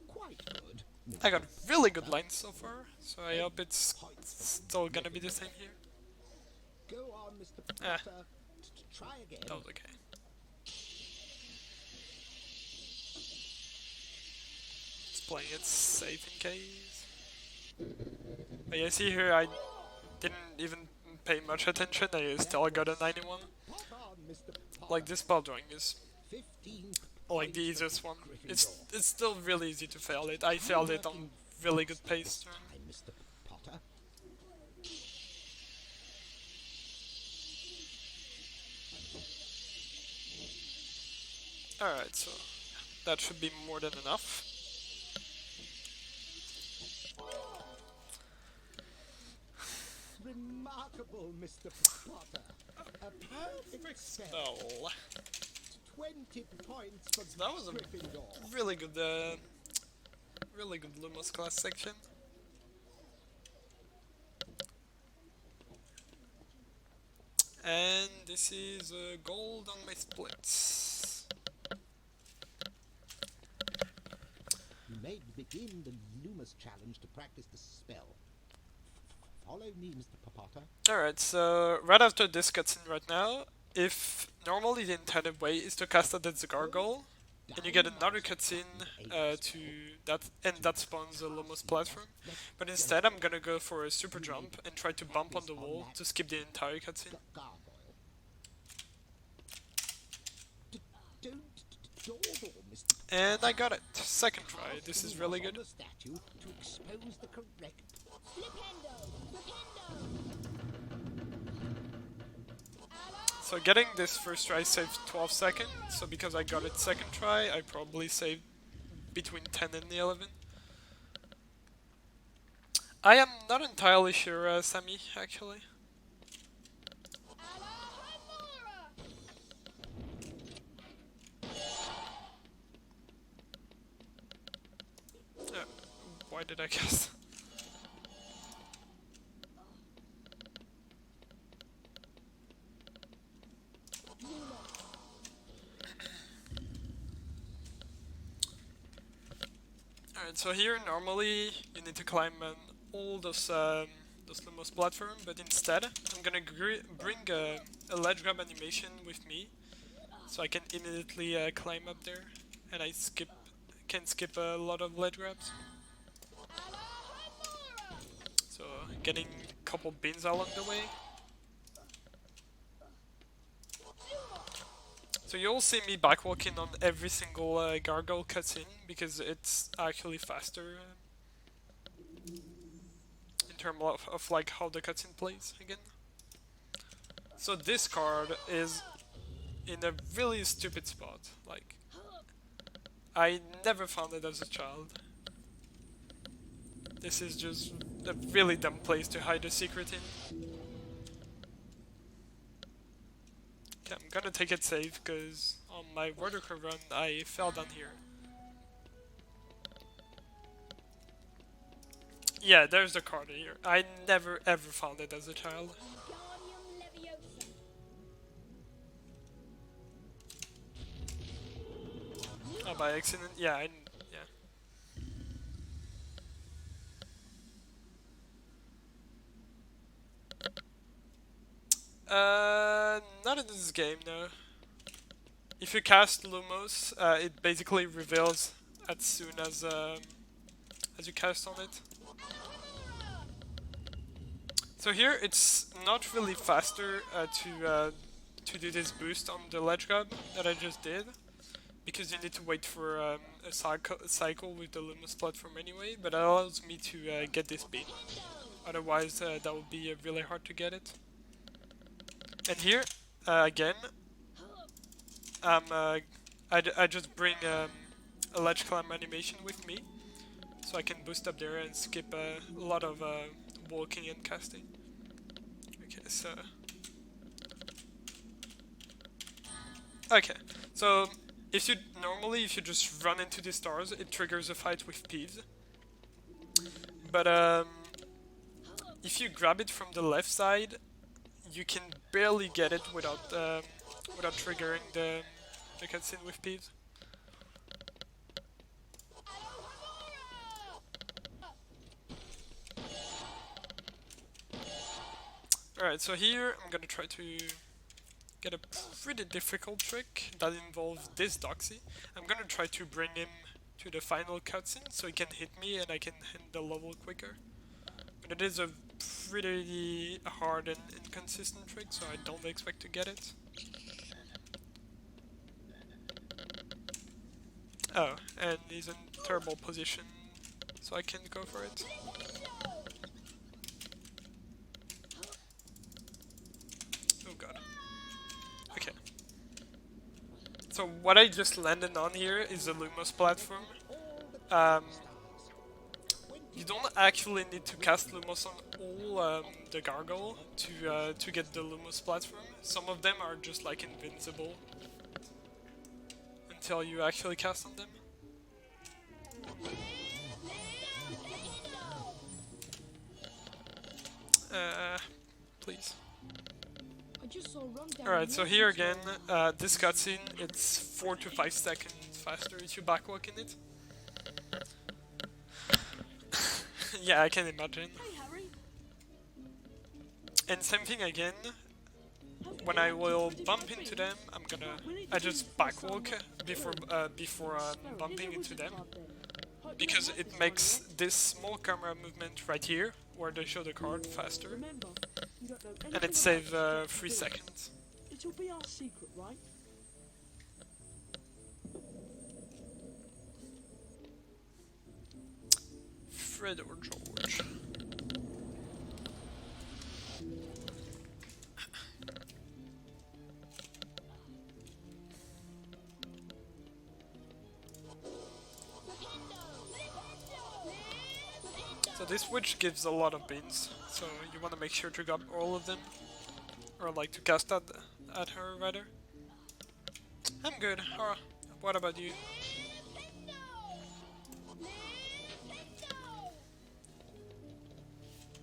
Quite good. I got really good lines so far, so I hope it's still gonna be the same here. Go on, Mr. Ah. Potter. Try again. That was okay. Just playing it safe in case. But yeah, see here, I didn't even pay much attention, I still got a 91. Pop on, Mr. Potter. Like this spell drawing is 15 like the easiest one. It's still really easy to fail it. I failed it on really good pace turn. time, Mr. Potter. Alright, so that should be more than enough. Remarkable, Mr. Potter. A perfect spell. Oh, 20 points for that was a Gryffindor. really good Lumos class section. And this is gold on my splits. You may begin the Lumos challenge to practice the spell. Follow me, Mr. Potter. Alright, so right after this cutscene right now, if normally the intended way is to cast it as a gargoyle, and you get another cutscene that spawns a Lumos platform. But instead I'm gonna go for a super jump and try to bump on the wall to skip the entire cutscene. Gargoyle. Don't dawdle, Mr. And I got it. Second try. This is really good. On the statue to expose the correct. Flipendo! Flipendo! So getting this first try saved 12 seconds, so because I got it second try, I probably saved between 10 and 11. I am not entirely sure, Sammy, actually. Why did I guess? Alright, so here normally you need to climb all those Lumos platform, but instead I'm gonna bring a ledge grab animation with me, so I can immediately climb up there, and I can skip a lot of ledge grabs. So getting a couple bins along the way. So you'll see me backwalking on every single gargoyle cutscene because it's actually faster in terms of like how the cutscene plays again. So this card is in a really stupid spot. Like, I never found it as a child. This is just a really dumb place to hide a secret in. Okay, I'm gonna take it safe because on my vertical run I fell down here. Yeah, there's the card here. I never ever found it as a child. Oh, by accident? Yeah, yeah. Not in this game, no. If you cast Lumos, it basically reveals as soon as you cast on it. So here it's not really faster to to do this boost on the ledge grab that I just did, because you need to wait for a cycle with the Lumos platform anyway, but it allows me to get this beam. Otherwise that would be really hard to get it. And here, again, I just bring a ledge climb animation with me, so I can boost up there and skip a lot of walking and casting. Okay, so... Okay, so if you just run into the stars, it triggers a fight with Peeves. But if you grab it from the left side, you can barely get it without triggering the cutscene with Peeves. Alright, so here I'm gonna try to get a pretty difficult trick that involves this Doxy. I'm gonna try to bring him to the final cutscene so he can hit me and I can hit the level quicker. But it is a pretty hard and inconsistent trick, so I don't expect to get it. Oh, and he's in terrible position, so I can't go for it. Oh god. Okay. So what I just landed on here is the Lumos platform. You don't actually need to cast Lumos on all the gargoyle to get the Lumos platform. Some of them are just like invincible until you actually cast on them. Please. Alright, so here again, this cutscene, it's 4 to 5 seconds faster if you backwalk in it. Yeah, I can imagine. And same thing again, when I will bump into them, I just backwalk before bumping into them, because it makes this small camera movement right here, where they show the card, faster, and it saves 3 seconds. It'll be our secret, right? Fred or George? So this witch gives a lot of beans, so you want to make sure to grab all of them, or like to cast at her rather. I'm good. What about you?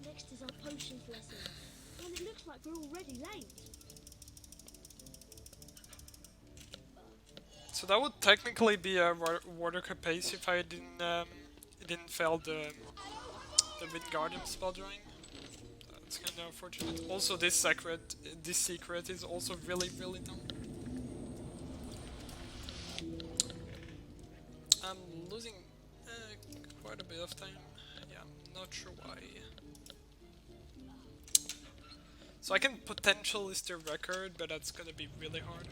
Next is our potions lesson, and it looks like we're already late. So that would technically be a water pace if I didn't fail the Wingardium spell drawing. That's kind of unfortunate. Also, this secret is also really dumb. I'm losing quite a bit of time. Yeah, I'm not sure why. So I can potentially steer record, but that's gonna be really hard.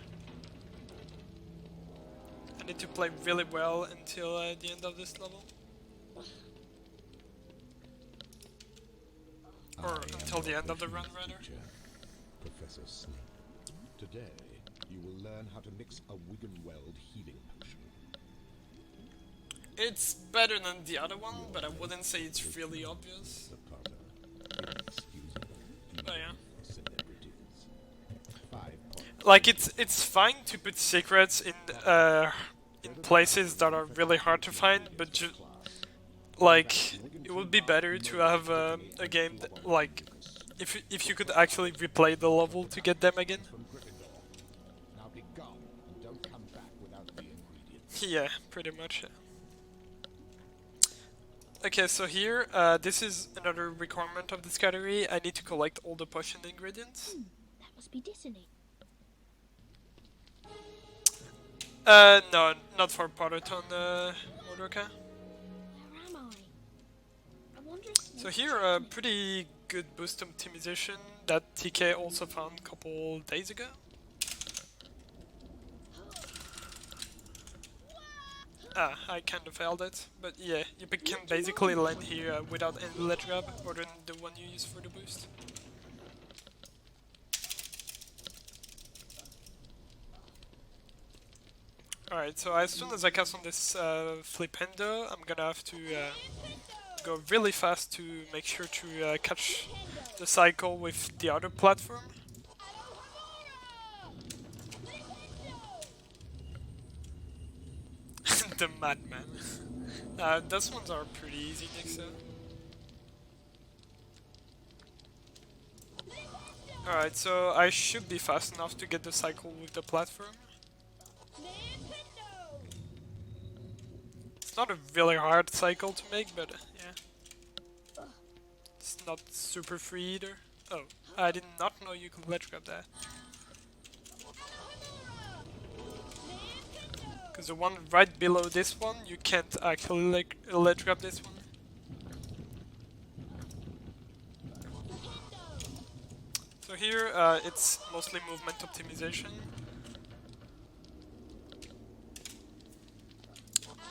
I need to play really well until the end of this level. Or until the end of the run, rather. Professor Snape. Today, you will learn how to mix a Wiggenweld healing potion. It's better than the other one, but I wouldn't say it's really obvious. Oh yeah. Like it's fine to put secrets in places that are really hard to find, but like it would be better to have a game that, like, if you could actually replay the level to get them again. Now be gone and don't come back without the ingredients. Yeah, pretty much. Yeah. Okay, so here, this is another requirement of this category. I need to collect all the potion ingredients. That must be dissonant. No, not for Potterthon, Mordecai. Where am I? I wonder if So here, a pretty good boost optimization that TK also found a couple days ago. I kind of failed it, but yeah, you can basically land here without any ledge grab other than the one you use for the boost. Alright, so as soon as I cast on this Flipendo, I'm gonna have to go really fast to make sure to catch the cycle with the other platform. The Madman. Those ones are pretty easy, Nixa. Alright, so I should be fast enough to get the cycle with the platform. It's not a really hard cycle to make, but yeah. It's not super free either. Oh, I did not know you could ledge grab that. Because the one right below this one, you can't actually ledge grab this one. So here, it's mostly movement optimization.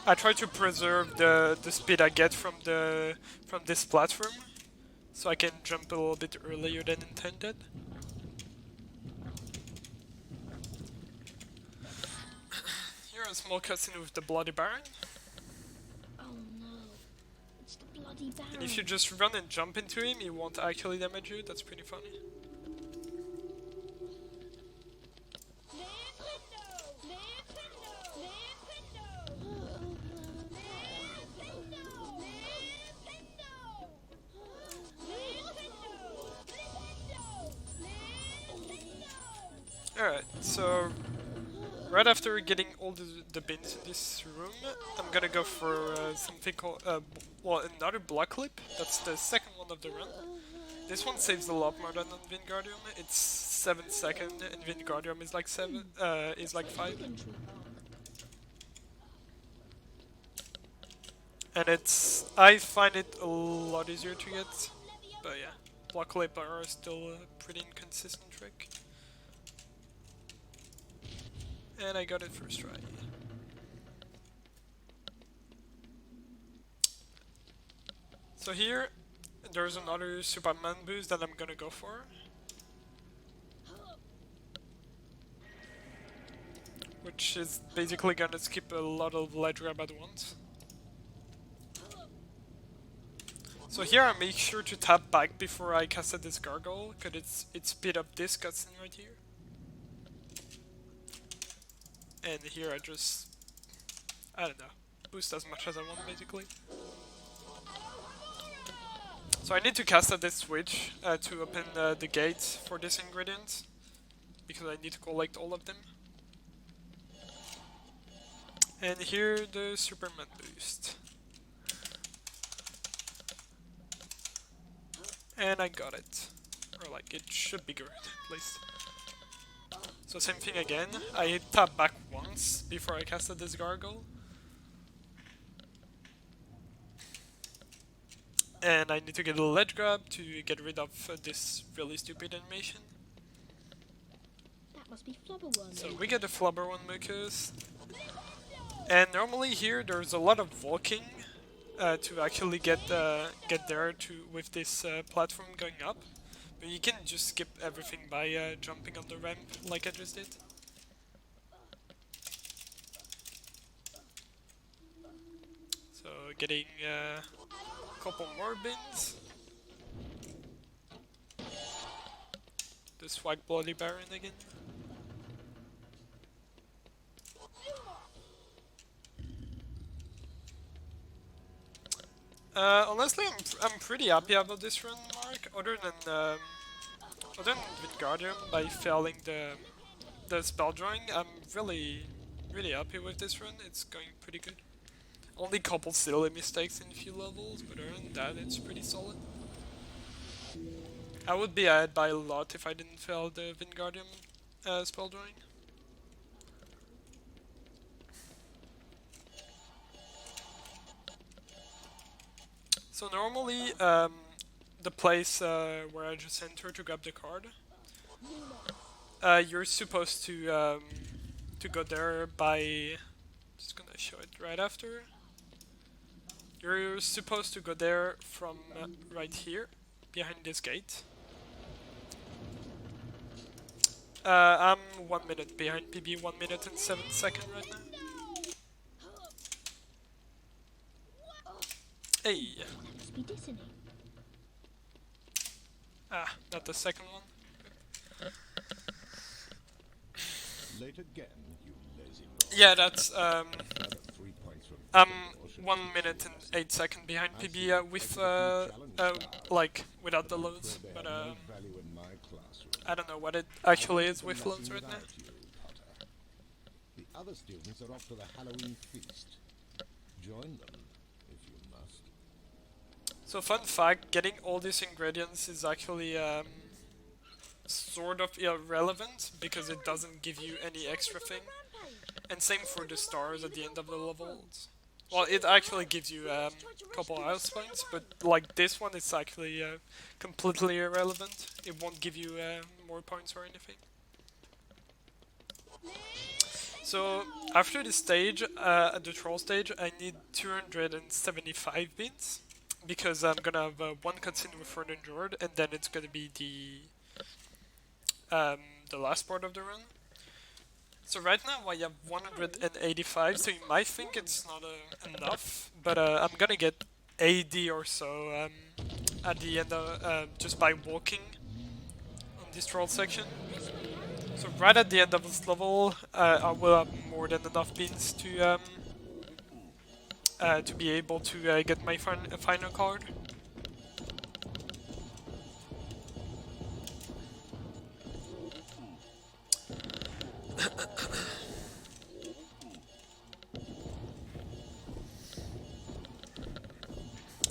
I try to preserve the speed I get from this platform, so I can jump a little bit earlier than intended. Here a small cutscene with the Bloody Baron. Oh no, it's the bloody Baron. And if you just run and jump into him, he won't actually damage you. That's pretty funny. Alright, so right after getting all the bins in this room, I'm gonna go for something called, well, another block clip. That's the second one of the run. This one saves a lot more than on Wingardium. It's 7 seconds, and Wingardium is like 5. And I find it a lot easier to get, but yeah, block clip are still a pretty inconsistent trick. And I got it first try. So here, there's another Superman boost that I'm gonna go for. Which is basically gonna skip a lot of ledge grab at once. So here I make sure to tap back before I casted this gargoyle, because it speed up this cutscene right here. And here I don't know, boost as much as I want basically. So I need to cast at this switch to open the gate for this ingredient, because I need to collect all of them. And here the Superman boost. And I got it. Or like, it should be good, at least. So same thing again, I tap back once before I casted this gargoyle. And I need to get a ledge grab to get rid of this really stupid animation. That must be Flubber one. So we get the Flubber one Mucus. And normally here there's a lot of walking to actually get there with this platform going up. But you can just skip everything by jumping on the ramp like I just did. So getting a couple more bins. The Swag Bloody Baron again. Honestly, I'm pretty happy about this run, Mark. Other than Wingardium, by failing the spell drawing, I'm really happy with this run. It's going pretty good. Only couple silly mistakes in a few levels, but other than that, it's pretty solid. I would be ahead by a lot if I didn't fail the Wingardium spell drawing. So normally, the place where I just entered to grab the card, you're supposed to go there by Just gonna show it right after. You're supposed to go there from right here, behind this gate. I'm 1 minute behind PB, 1 minute and 7 seconds right now. Hey! Must be dissonant. Ah, not the second one. Late again, you lazy. Yeah, that's Another 3 points from I'm Gryffindor should 1 minute and 8 seconds behind PB with like without the loads, They but have no value in my classroom. I don't know what it actually is with loads right now. Without you, Potter. The other students are off to the Halloween feast. Join them if you must. So fun fact, getting all these ingredients is actually sort of irrelevant because it doesn't give you any extra thing. And same for the stars at the end of the levels. Well, it actually gives you a couple house points, but like this one, it's actually completely irrelevant. It won't give you more points or anything. So after this stage, at the troll stage, I need 275 beans because I'm gonna have one cutscene with Fern and Jord, and then it's gonna be the last part of the run. So right now I have 185, so you might think it's not enough, but I'm gonna get 80 or so at the end of, just by walking on this troll section. So right at the end of this level, I will have more than enough beans to be able to get my final card.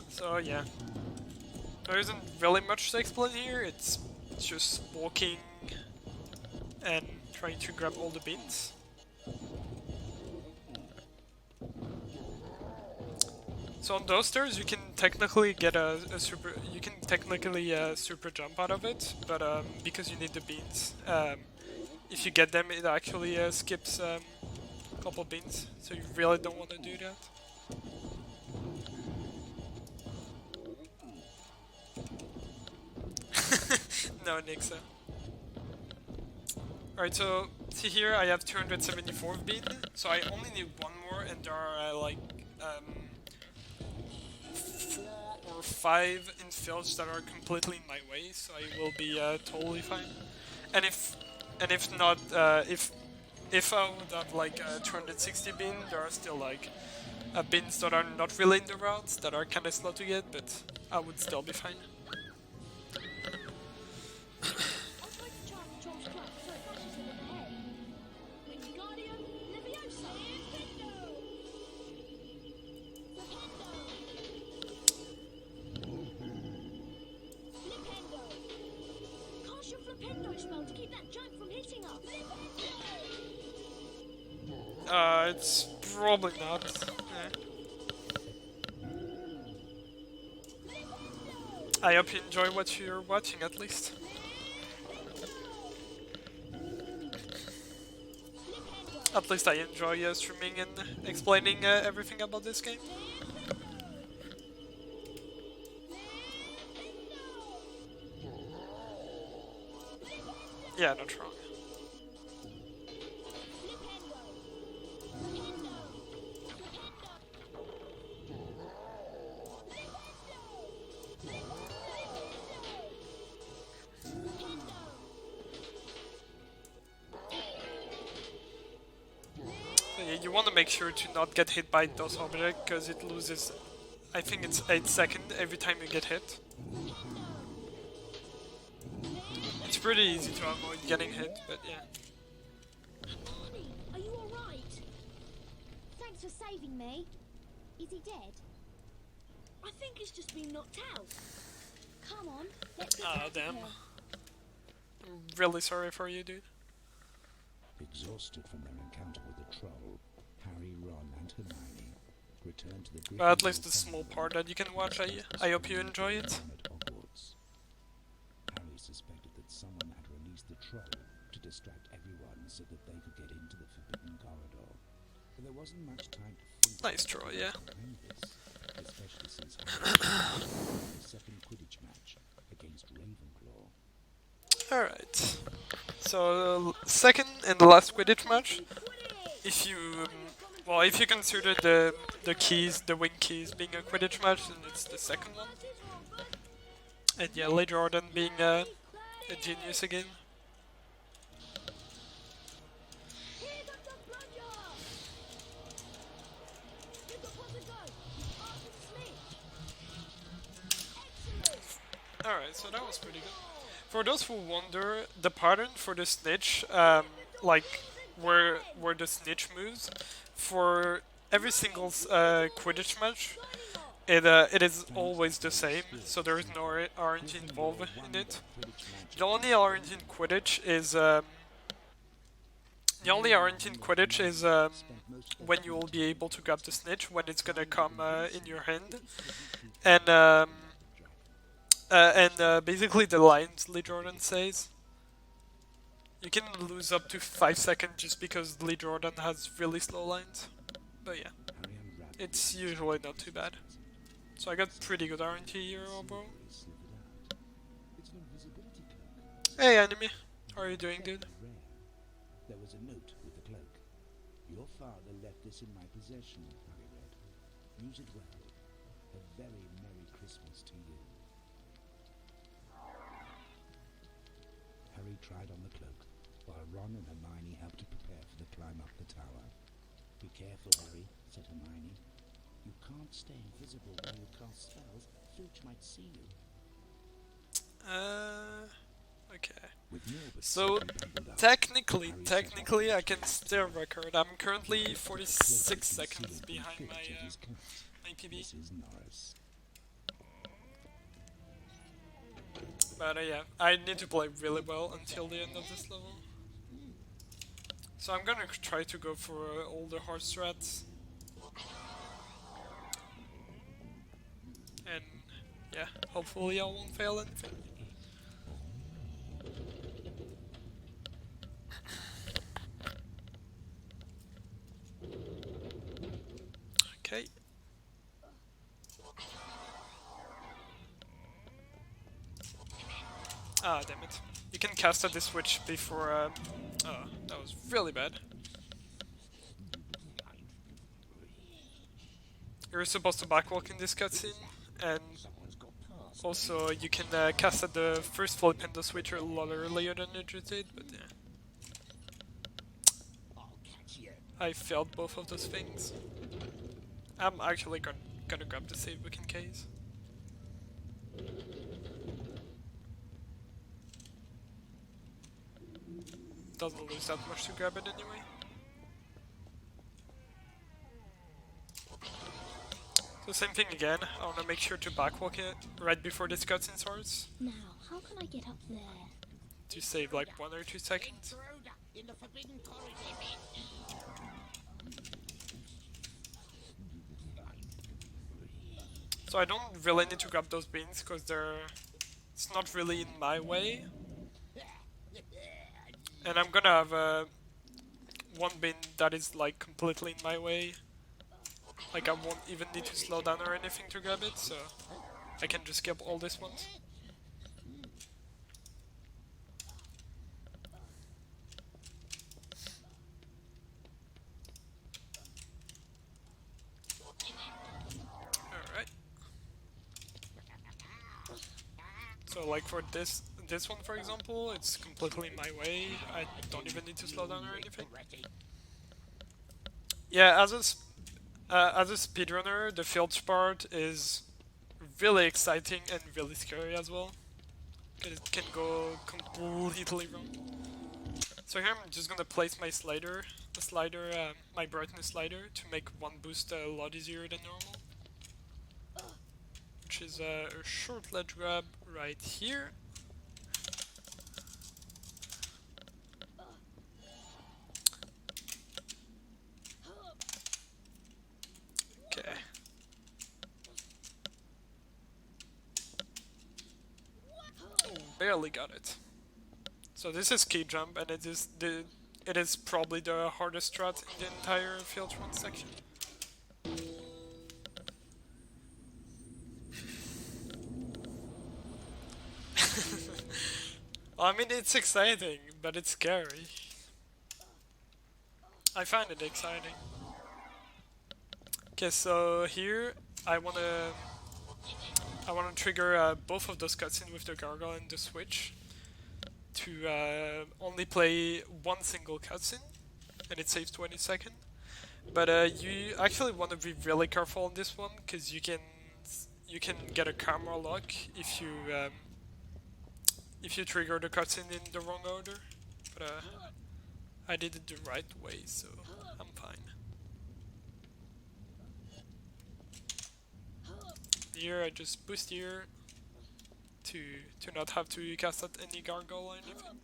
So yeah, there isn't really much to explain here. It's just walking and trying to grab all the beans. So on those stairs, you can technically get a super. You can technically super jump out of it, but because you need the beans, if you get them, it actually skips a couple beans. So you really don't want to do that. No, Nixa. Alright, so see here I have 274 bean, so I only need one more, and there are like 4 or 5 infills that are completely in my way, so I will be totally fine. And if not, if I would have like 260 bean, there are still like beans that are not really in the routes that are kind of slow to get, but I would still be fine. It's probably not. I hope you enjoy what you're watching at least. At least I enjoy streaming and explaining everything about this game. Yeah, not wrong. You want to make sure to not get hit by those objects, because it loses, I think it's 8 seconds every time you get hit. It's pretty easy to avoid getting hit, but yeah. Honey, are you alright? Thanks for saving me. Is he dead? I think he's just been knocked out. Come on, let's get Ah, out of damn. here. I'm really sorry for you, dude. Exhausted from their encounter with the troll, Harry, Ron, and Hermione returned to the But at least the small part that you can watch, I hope you enjoy it. At Hogwarts. Harry suspected that someone had released the troll to distract everyone so that they could get into the Forbidden Corridor. There wasn't much time to think Nice about draw, the yeah. behind this, especially since the second Quidditch match against Ravenclaw. Alright. So, second and the last Quidditch match. If you, well, if you consider the keys, the wing keys being a Quidditch match, then it's the second one. And yeah, Lee Jordan being a genius again. Alright, so that was pretty good. For those who wonder, the pattern for the snitch, like where the snitch moves, for every single Quidditch match, it is always the same. So there is no RNG involved in it. The only RNG in Quidditch is when you will be able to grab the snitch when it's gonna come in your hand, and basically the lines Lee Jordan says. You can lose up to 5 seconds just because Lee Jordan has really slow lines. But yeah, it's usually not too bad. So I got pretty good RNG here overall. Hey Enemy, how are you doing, dude? There was a note with the cloak. Your father left this in my possession, Harry read. Use it well. A very Merry Christmas to you. Harry tried on the cloak, while Ron and Hermione helped to prepare for the climb up the tower. Be careful, Harry, said Hermione. You can't stay invisible while you cast spells. Filch might see you. Okay. So technically I can still record. I'm currently 46 seconds behind my PB. But yeah, I need to play really well until the end of this level. So I'm gonna try to go for all the hard strats. And yeah, hopefully I won't fail anything. Okay. Ah, damn it. You can cast at this switch before, oh, that was really bad. You're supposed to backwalk in this cutscene, and also you can cast at the first flip and the switch a lot earlier than you did, but yeah. I failed both of those things. I'm actually gonna grab the save book in case. Doesn't lose that much to grab it anyway. So same thing again, I wanna make sure to backwalk it right before this cutscene starts. Now, how can I get up there? To save like 1 or 2 seconds. So I don't really need to grab those beans because it's not really in my way. And I'm gonna have one bean that is like completely in my way. Like I won't even need to slow down or anything to grab it, so I can just skip all these ones. Alright. So like for this one for example, it's completely in my way. I don't even need to slow down or anything. Yeah, as a speedrunner, the filch part is really exciting and really scary as well. It can go completely wrong. So here I'm just gonna place my my brightness slider to make one boost a lot easier than normal. Which is a short ledge grab right here. Okay. Barely got it. So this is key jump, and it is it is probably the hardest strat in the entire Filtron section. I mean, it's exciting, but it's scary. I find it exciting. Okay, so here I wanna trigger both of those cutscenes with the gargoyle and the switch to only play one single cutscene, and it saves 20 seconds. But you actually want to be really careful on this one, because you can get a camera lock if you trigger the cutscene in the wrong order. But I did it the right way, so I'm fine. Here I just boost here to not have to cast at any gargoyle or anything.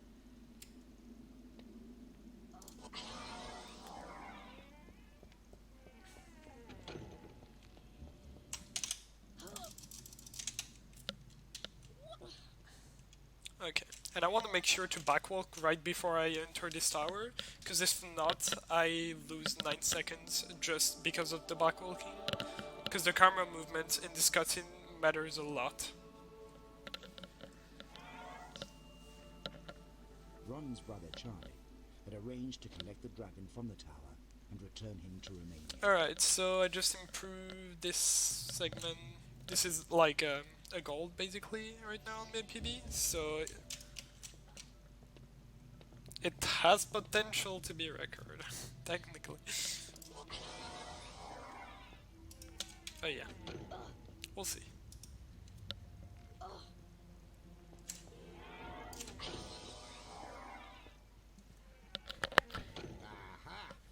Okay, and I want to make sure to backwalk right before I enter this tower, because if not, I lose 9 seconds just because of the backwalking. Because the camera movement in this cutscene matters a lot. Ron's brother Charlie had arranged to collect the dragon from the tower and return him to Romania. Alright, so I just improved this segment. This is like a gold basically right now on MPB, so it has potential to be a record, technically. Oh yeah, we'll see. Aha!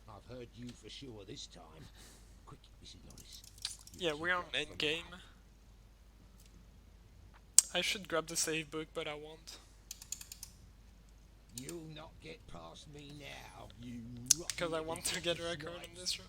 I've heard you for sure this time. Quick, Mrs. Norris. Yeah, we're on endgame. I should grab the save book, but I won't. You'll not get past me now, you Because I want to get a record on this run.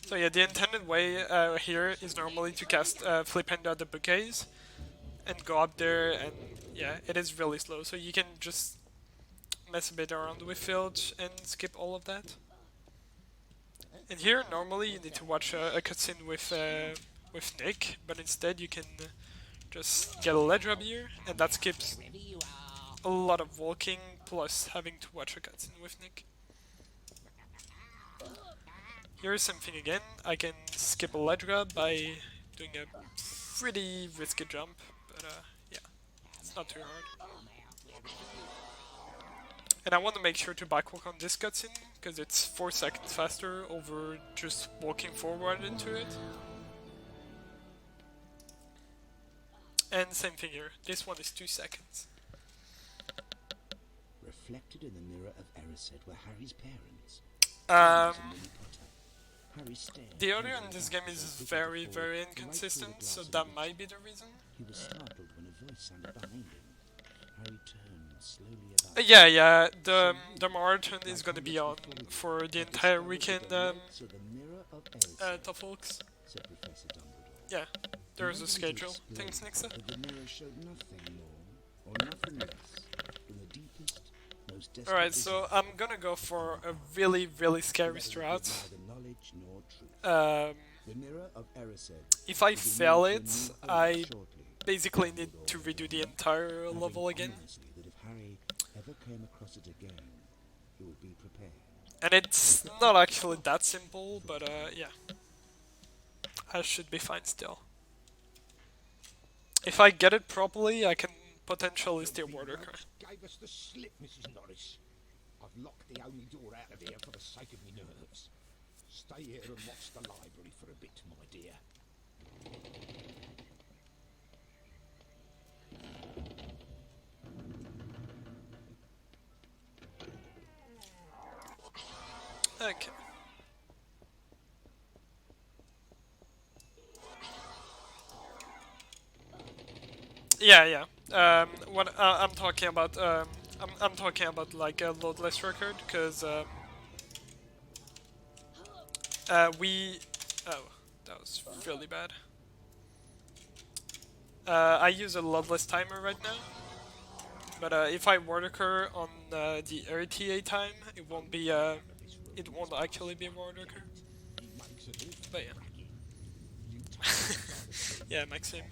So yeah, the intended way here is normally to cast Flip Hand at the bouquets and go up there, and yeah, it is really slow, so you can just mess a bit around with Filch and skip all of that. And here, normally you need to watch a cutscene with Nick, but instead you can just get a ledge up here, and that skips a lot of walking plus having to watch a cutscene with Nick. Here's something again, I can skip a ledge grab by doing a pretty risky jump, but yeah, it's not too hard. And I want to make sure to backwalk on this cutscene, because it's 4 seconds faster over just walking forward into it. And same thing here, this one is 2 seconds. Reflected in the mirror of Erised were Harry's parents. The audio in this game is very, very inconsistent, so that might be the reason. He was startled when a voice sounded behind him. Harry turned slowly about. Yeah, the marathon is gonna be on for the entire weekend, Tuffolks. Yeah, there's a schedule. Thanks, Nixa. The mirror showed nothing more or nothing less than the deepest, most desperate. Alright, so I'm gonna go for a really, really scary strat. If I fail it, I basically need to redo the entire level again. And it's not actually that simple, but yeah. I should be fine still. If I get it properly, I can potentially steal water car. Gave us the slip, Mrs. Norris. I've locked the only door out of here for the sake of me nerves. Stay here and watch the library for a bit, my dear. Okay. Yeah. What I'm talking about, I'm talking about like a loadless record, because Oh, that was really bad. I use a loveless timer right now, but if I watercur on the RTA time, it won't be it won't actually be a watercur. But yeah, yeah, Maxim.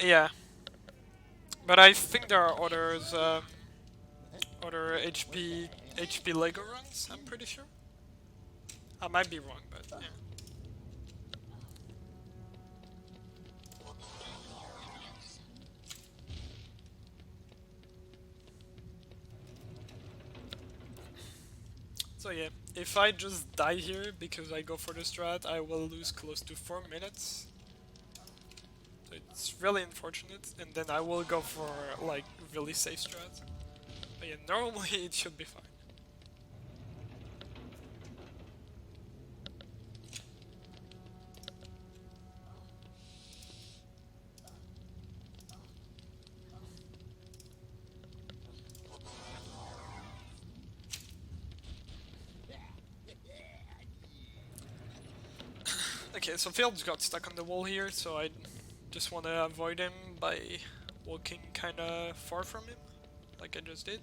Yeah, but I think there are others, other HP Lego runs. I'm pretty sure. I might be wrong, but yeah. So yeah, if I just die here because I go for the strat, I will lose close to 4 minutes. So it's really unfortunate, and then I will go for like really safe strat. But yeah, normally it should be fine. Okay, so Fields got stuck on the wall here, so I just want to avoid him by walking kinda far from him, like I just did.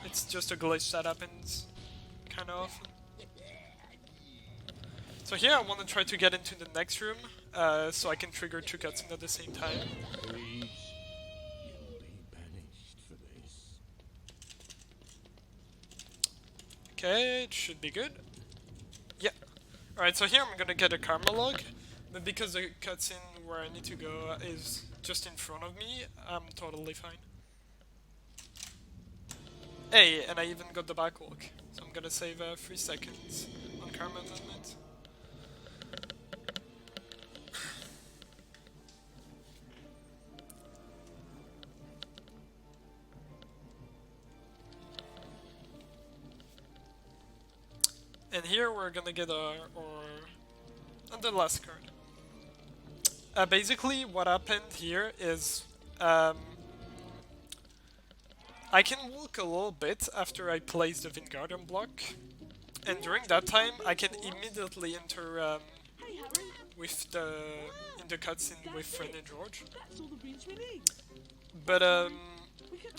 It's just a glitch that happens kinda often. So here I want to try to get into the next room, so I can trigger 2 cutscenes at the same time. Please, you'll be banished for this. Okay, it should be good. Yeah. Alright, so here I'm gonna get a karma log, but because the cutscene where I need to go is just in front of me, I'm totally fine. Hey, and I even got the backwalk, so I'm gonna save 3 seconds on karma movement. And here we're gonna get the last card. Basically, what happened here is I can walk a little bit after I place the Wingardium block, and during that time I can immediately enter with in the cutscene with Fred and George. But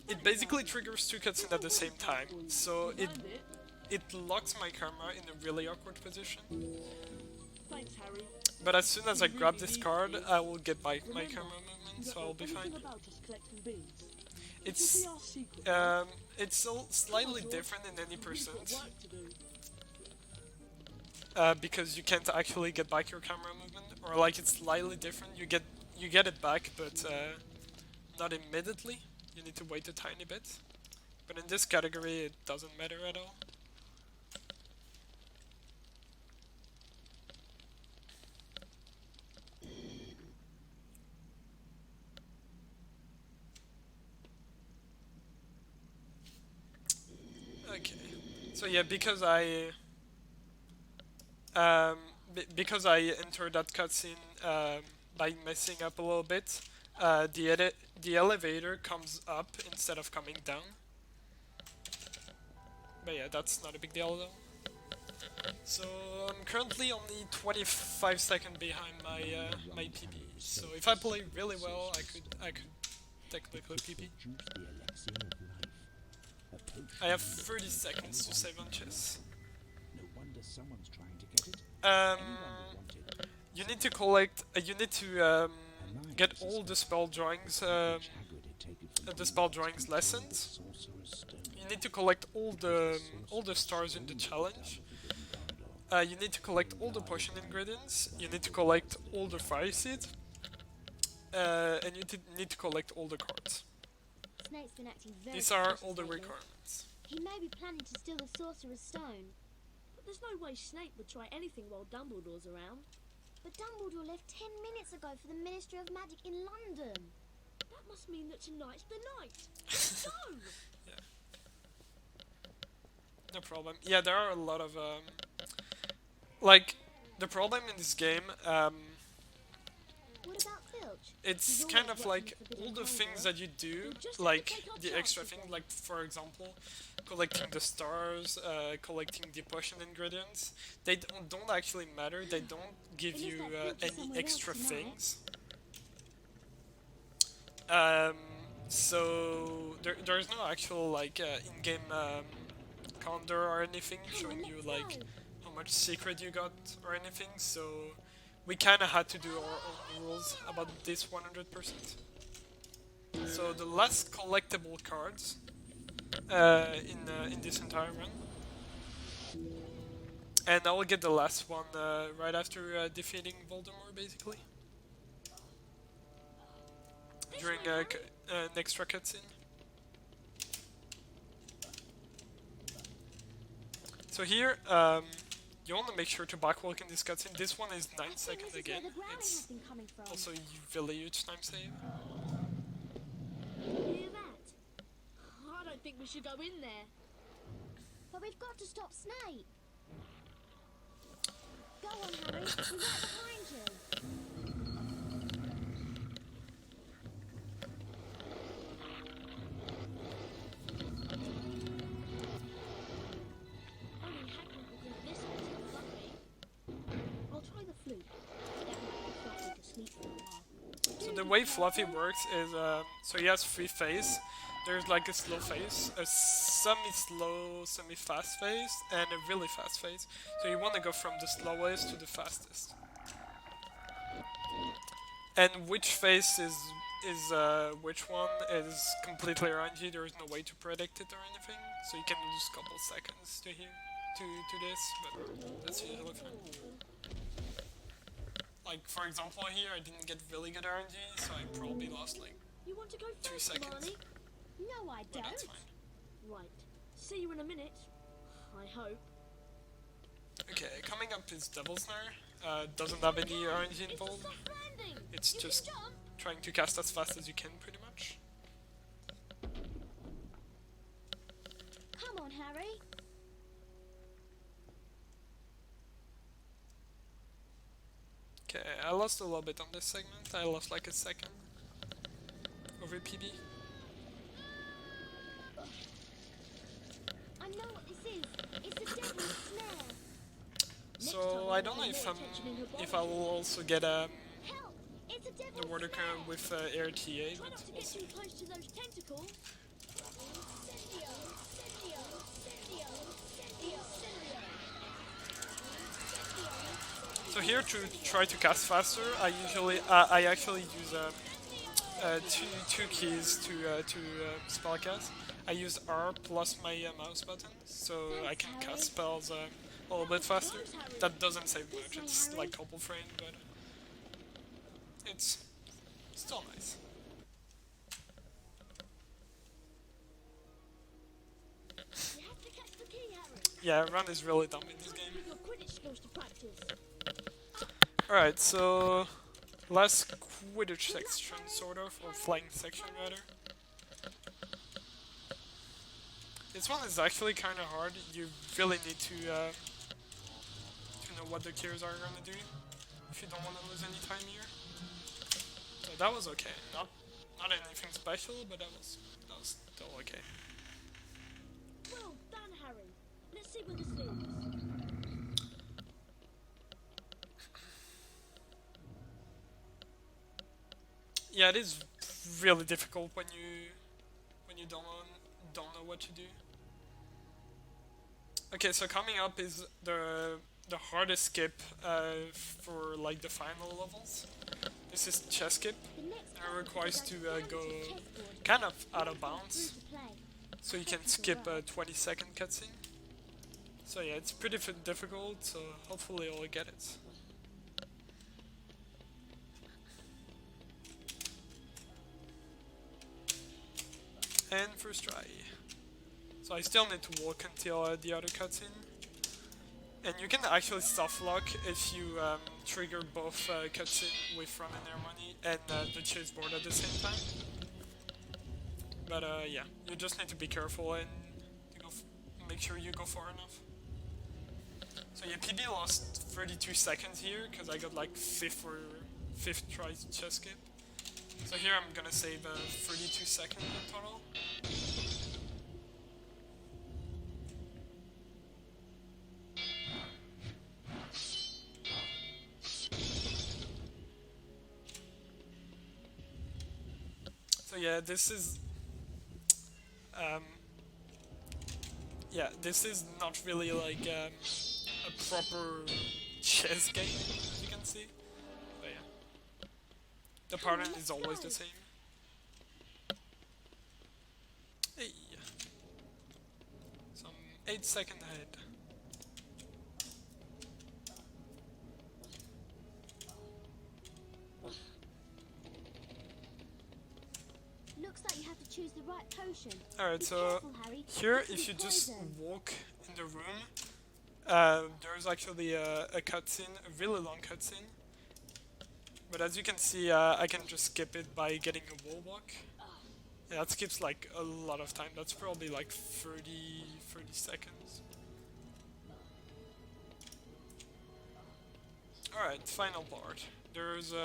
it basically triggers 2 cutscenes at the same time, so it locks my karma in a really awkward position. Thanks, Harry. But as soon as I grab this card, I will get back my karma movement, so I'll be fine. It's still slightly different in any percent. Because you can't actually get back your camera movement, or like it's slightly different. You get it back, but not immediately. You need to wait a tiny bit. But in this category, it doesn't matter at all. Okay, so yeah, because I entered that cutscene by messing up a little bit, the elevator comes up instead of coming down. But yeah, that's not a big deal though. So I'm currently only 25 seconds behind my my PB. So if I play really well, I could technically PB. I have 30 seconds to save on chess. No wonder someone's trying to get it. You need to collect. You need to get all the spell drawings. The spell drawings lessons. You need to collect all the stars in the challenge. You need to collect all the potion ingredients. You need to collect all the fire seeds. And you need to collect all the cards. Snape's been acting very These are suspicious all the lately. requirements. He may be planning to steal the Sorcerer's Stone. But there's no way Snape would try anything while Dumbledore's around. But Dumbledore left 10 minutes ago for the Ministry of Magic in London. That must mean that tonight's the night. No! Yeah. No problem. Yeah, there are a lot of like the problem in this game. What about Phil? squelch. it's She's kind always of watching like the forbidden all the things hunger. that you do, We'll just have to like take our the extra chances things, then. like for example, collecting the stars, collecting the potion ingredients, they don't actually matter. They don't give Unless you that filter any somewhere extra else tonight. things. So there's no actual like in-game counter or anything showing you like how much secret you got or anything. So we kind of had to do our own rules about this 100%. So the last collectible cards in this entire run, and I will get the last one right after defeating Voldemort, basically. During an extra cutscene. So here, you want to make sure to backwalk in this cutscene. This one is 9 seconds again. It's also really huge time save. Hear that? I don't think we should go in there. But we've got to stop Snape. Go on, Harry. He's right behind you. Only Hagrid will think this one's so fluffy. I'll try the flute. That might be Fluffy to sleep for a while. So the way Fluffy works is, so he has 3 phases. There's like a slow phase, a semi-slow, semi-fast phase, and a really fast phase. So you want to go from the slowest to the fastest. And which phase is which one is completely around you. There is no way to predict it or anything. So you can lose a couple seconds to this, but that's usually fine. Like for example here, I didn't get really good RNG, so I probably lost like You want to go 2 first, seconds. Hermione? No, I But don't. that's fine. Right. See you in a minute. I hope. Okay, coming up is Devil's Snare. Doesn't have any RNG involved. It's just trying to cast as fast as you can, pretty much. Come on, Harry. Okay, I lost a little bit on this segment. I lost like a second over PB. I know what this is. It's a devil's snare. So I don't know if I will also get Help! It's a the devil's water snare. cannon with air TA, Try but not to we'll get see. too close to those tentacles. Incendio, incendio, incendio, incendio, incendio. So here to try to cast faster, I actually use two keys to spellcast. I use R plus my mouse button, so I can cast spells a little bit faster. That doesn't save much, it's like couple frame, but it's still nice. You have to catch the key, Harry. Yeah, Run is really dumb in this game. Put your Quidditch skills to practice. Alright, so last Quidditch section, sort of, or flying section rather. This one is actually kind of hard. You really need to know what the cures are gonna do if you don't want to lose any time here. So that was okay. Not anything special, but that was still okay. Well done, Harry. Let's see where this leads. Yeah, it is really difficult when you don't know what to do. Okay, so coming up is the hardest skip for like the final levels. This is chess skip, and it requires to go kind of out of bounds, so you can skip a 20-second cutscene. So yeah, it's pretty difficult, so hopefully I'll get it. And first try. So I still need to walk until the other cutscene. And you can actually soft lock if you trigger both cutscene with Ron and Hermione and the chase board at the same time. But yeah, you just need to be careful and make sure you go far enough. So yeah, PB lost 32 seconds here because I got like 5th try chess skip. So here I'm gonna save 32 seconds in total. So yeah, this is this is not really like a proper chess game, as you can see. But yeah, the pattern is always the same. Hey, so I'm 8 seconds ahead. Looks like you have to choose the right potion. Alright, Be so careful, Harry. here It could if be you just poison. walk in the room, there's actually a cutscene, a really long cutscene. But as you can see, I can just skip it by getting a wall walk. And that skips like a lot of time. That's probably like 30 seconds. Alright, final part. There's 2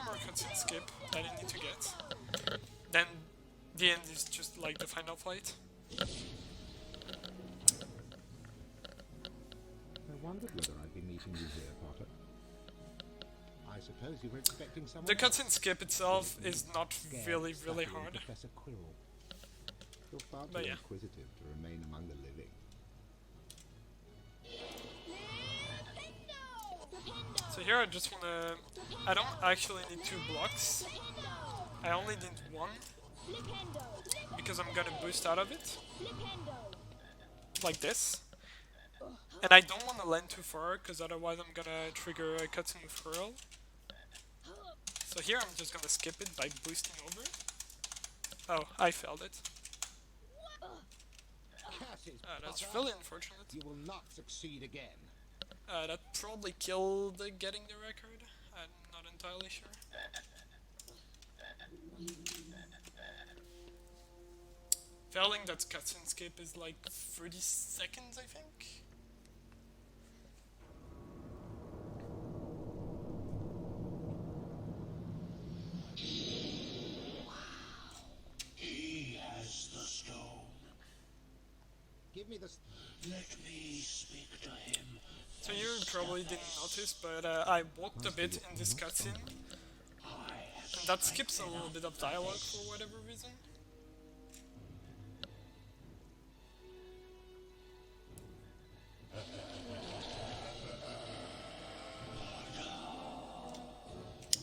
more cutscene skip that I need to get. Then the end is just like the final fight. I wondered whether I'd be meeting you here, Potter. I suppose you were expecting someone The else. cutscene skip itself is not Scared, really stuttering hard. Professor Quirrell. You're far But too yeah. inquisitive to remain among the living. So here I just wanna... I don't actually need 2 blocks. I only need 1. Because I'm gonna boost out of it. Like this. And I don't wanna land too far, because otherwise I'm gonna trigger a cutscene with Quirrell. So here I'm just gonna skip it by boosting over. Oh, I failed it. Curses, That's Potter. really unfortunate. You will not succeed again. That probably killed getting the record. I'm not entirely sure. Failing that cutscene skip is like 30 seconds, I think. He has the stone. Give me the... Let me speak to him. So you probably didn't notice, but I walked a bit in this cutscene. And that skips a little bit of dialogue for whatever reason.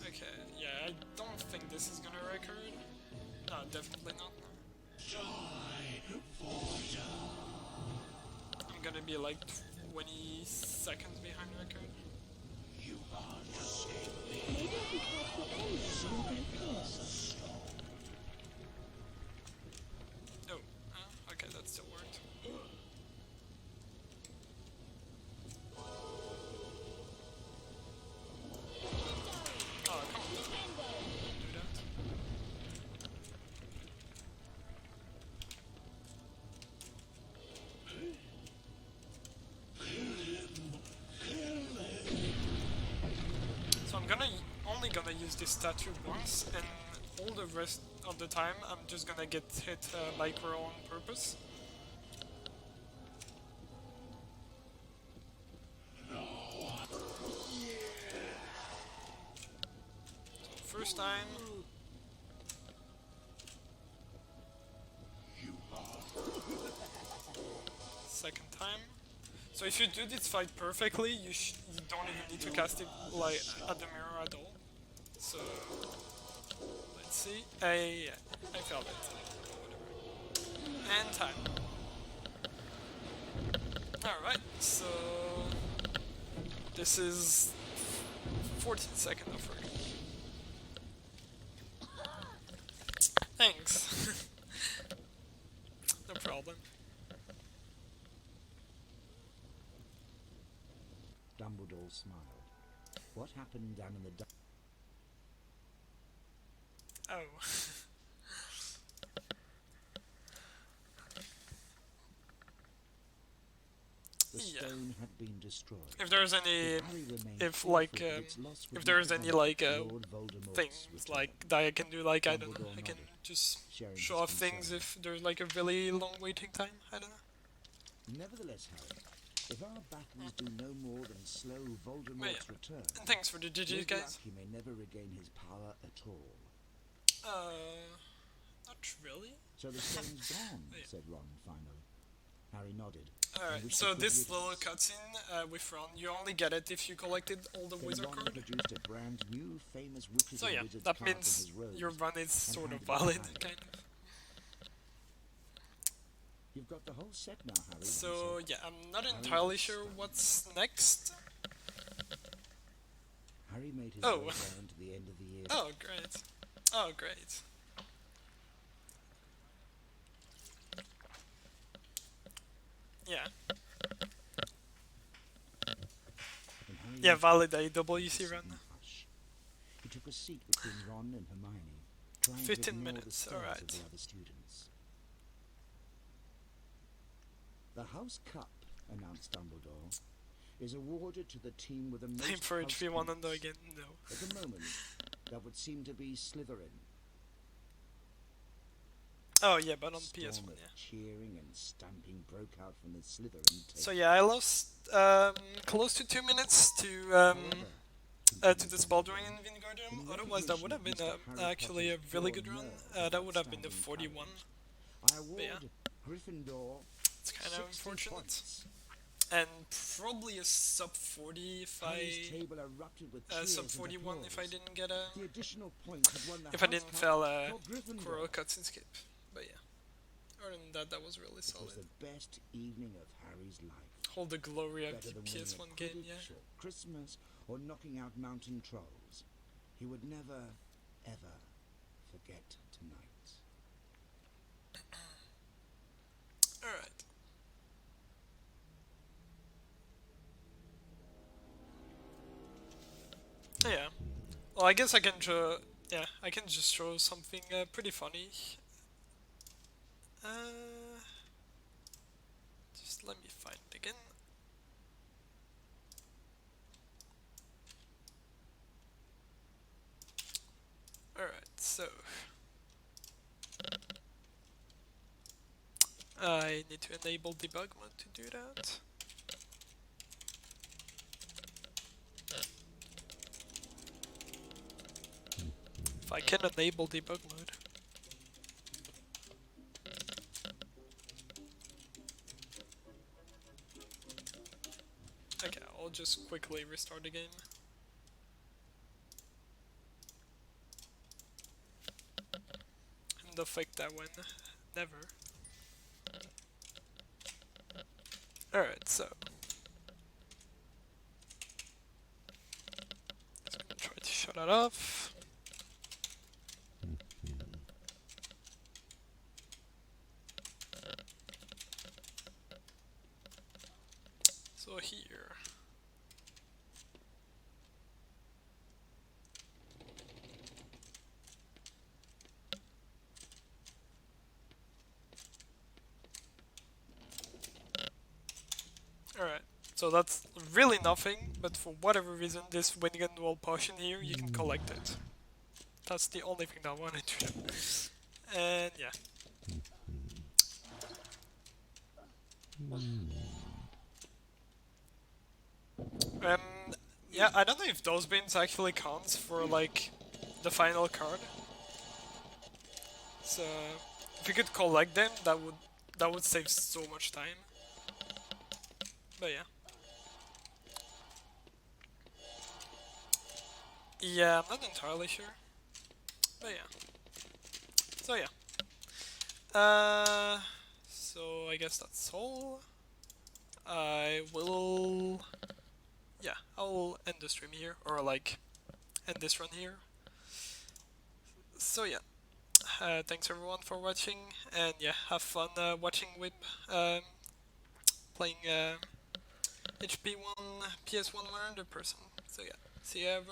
Okay, yeah, I don't think this is gonna record. No, definitely not. I'm gonna be like 20 seconds behind record. Maybe I can cast the endless and do peace. Oh, okay, that still worked. Oh, come on. Don't do that. So I'm only gonna use this statue once, and all the rest of the time I'm just gonna get hit by Quirrell on purpose. So first time. Second time. So if you do this fight perfectly, you don't even need to cast it like at the mirror at all. So let's see. I failed it. Whatever. And time. Alright, so this is 14 seconds of record. Thanks. No problem. Dumbledore smiled. What happened down in the Oh. The Yeah. stone had been destroyed. If there's any, Harry remained if fearful like, that its loss would if there's not any prevent like Lord Voldemort's things return. like that I can do, like I don't know, Dumbledore I can nodded, just sharing show his off things concern. if there's like a really long waiting time. I don't know. Nevertheless, Harry, if our battles do no more than slow Voldemort's But yeah. return, And thanks for the GGs, with guys. luck, he may never regain his power at all. Not really. So the stone's gone, Yeah. said Ron finally. Harry nodded. and Alright, wished so a good this little riddance. cutscene with Ron, you only get it if you collected all the Then wizard Ron card. produced a brand new famous Witches So and yeah, Wizards that card from means his robes. your run is sort of handed it to valid, Harry. kind of. You've got the whole set now, Harry. Ron So said. yeah, I'm not Harry entirely was sure stunned. what's next. Harry made his Oh. way down to the end of the year. Oh great. Oh great. Yeah. And Harry Yeah, was valid in a AWC run. sudden hush. He took a seat between Ron and Hermione, trying 15 to ignore minutes, the stares alright. of the other students. The House Cup, announced Dumbledore, is awarded to the team with the most Time for house HP1 points. again? No. At the moment, that would seem to be Slytherin. Oh yeah, but on Storm PS1, of yeah. cheering and stamping broke out from the Slytherin team. So yeah, I lost close to 2 minutes to the Spalding and Wingardium. Otherwise, that would have been actually a really good run. That would have been the 41. I award yeah. Gryffindor It's kind of 60 unfortunate. points. And probably a sub 40 if Harry's I table erupted with cheers sub and 41 if I applause. didn't get a The additional point had won the if I House didn't Cup fail for Gryffindor. Quirrell cutscene skip. But yeah, other than that, that was really It was solid. the best evening of Harry's life. Hold the glory of Better the than winning PS1 at game, yeah. Quidditch or Christmas or knocking out mountain trolls. He would never, ever forget tonight. Alright. Yeah. Well, I guess I can show. Yeah, I can just show something pretty funny. Just let me find it again. Alright, so I need to enable debug mode to do that. If I can enable debug mode. Okay, I'll just quickly restart the game. And fake that one. Never. Alright, so. Just gonna try to shut it off. So here. Alright, so that's really nothing, but for whatever reason this wind and wall potion here, you can collect it. That's the only thing that I wanted to do. And yeah. Yeah, I don't know if those bins actually counts for like the final card. So if you could collect them, that would save so much time. But yeah. Yeah, I'm not entirely sure. But yeah. So yeah. So I guess that's all. I will... Yeah, I'll end the stream here, or like, end this run here. So yeah. Thanks everyone for watching, and yeah, have fun watching Whip playing HP1 PS1 100%. So yeah, see you everyone.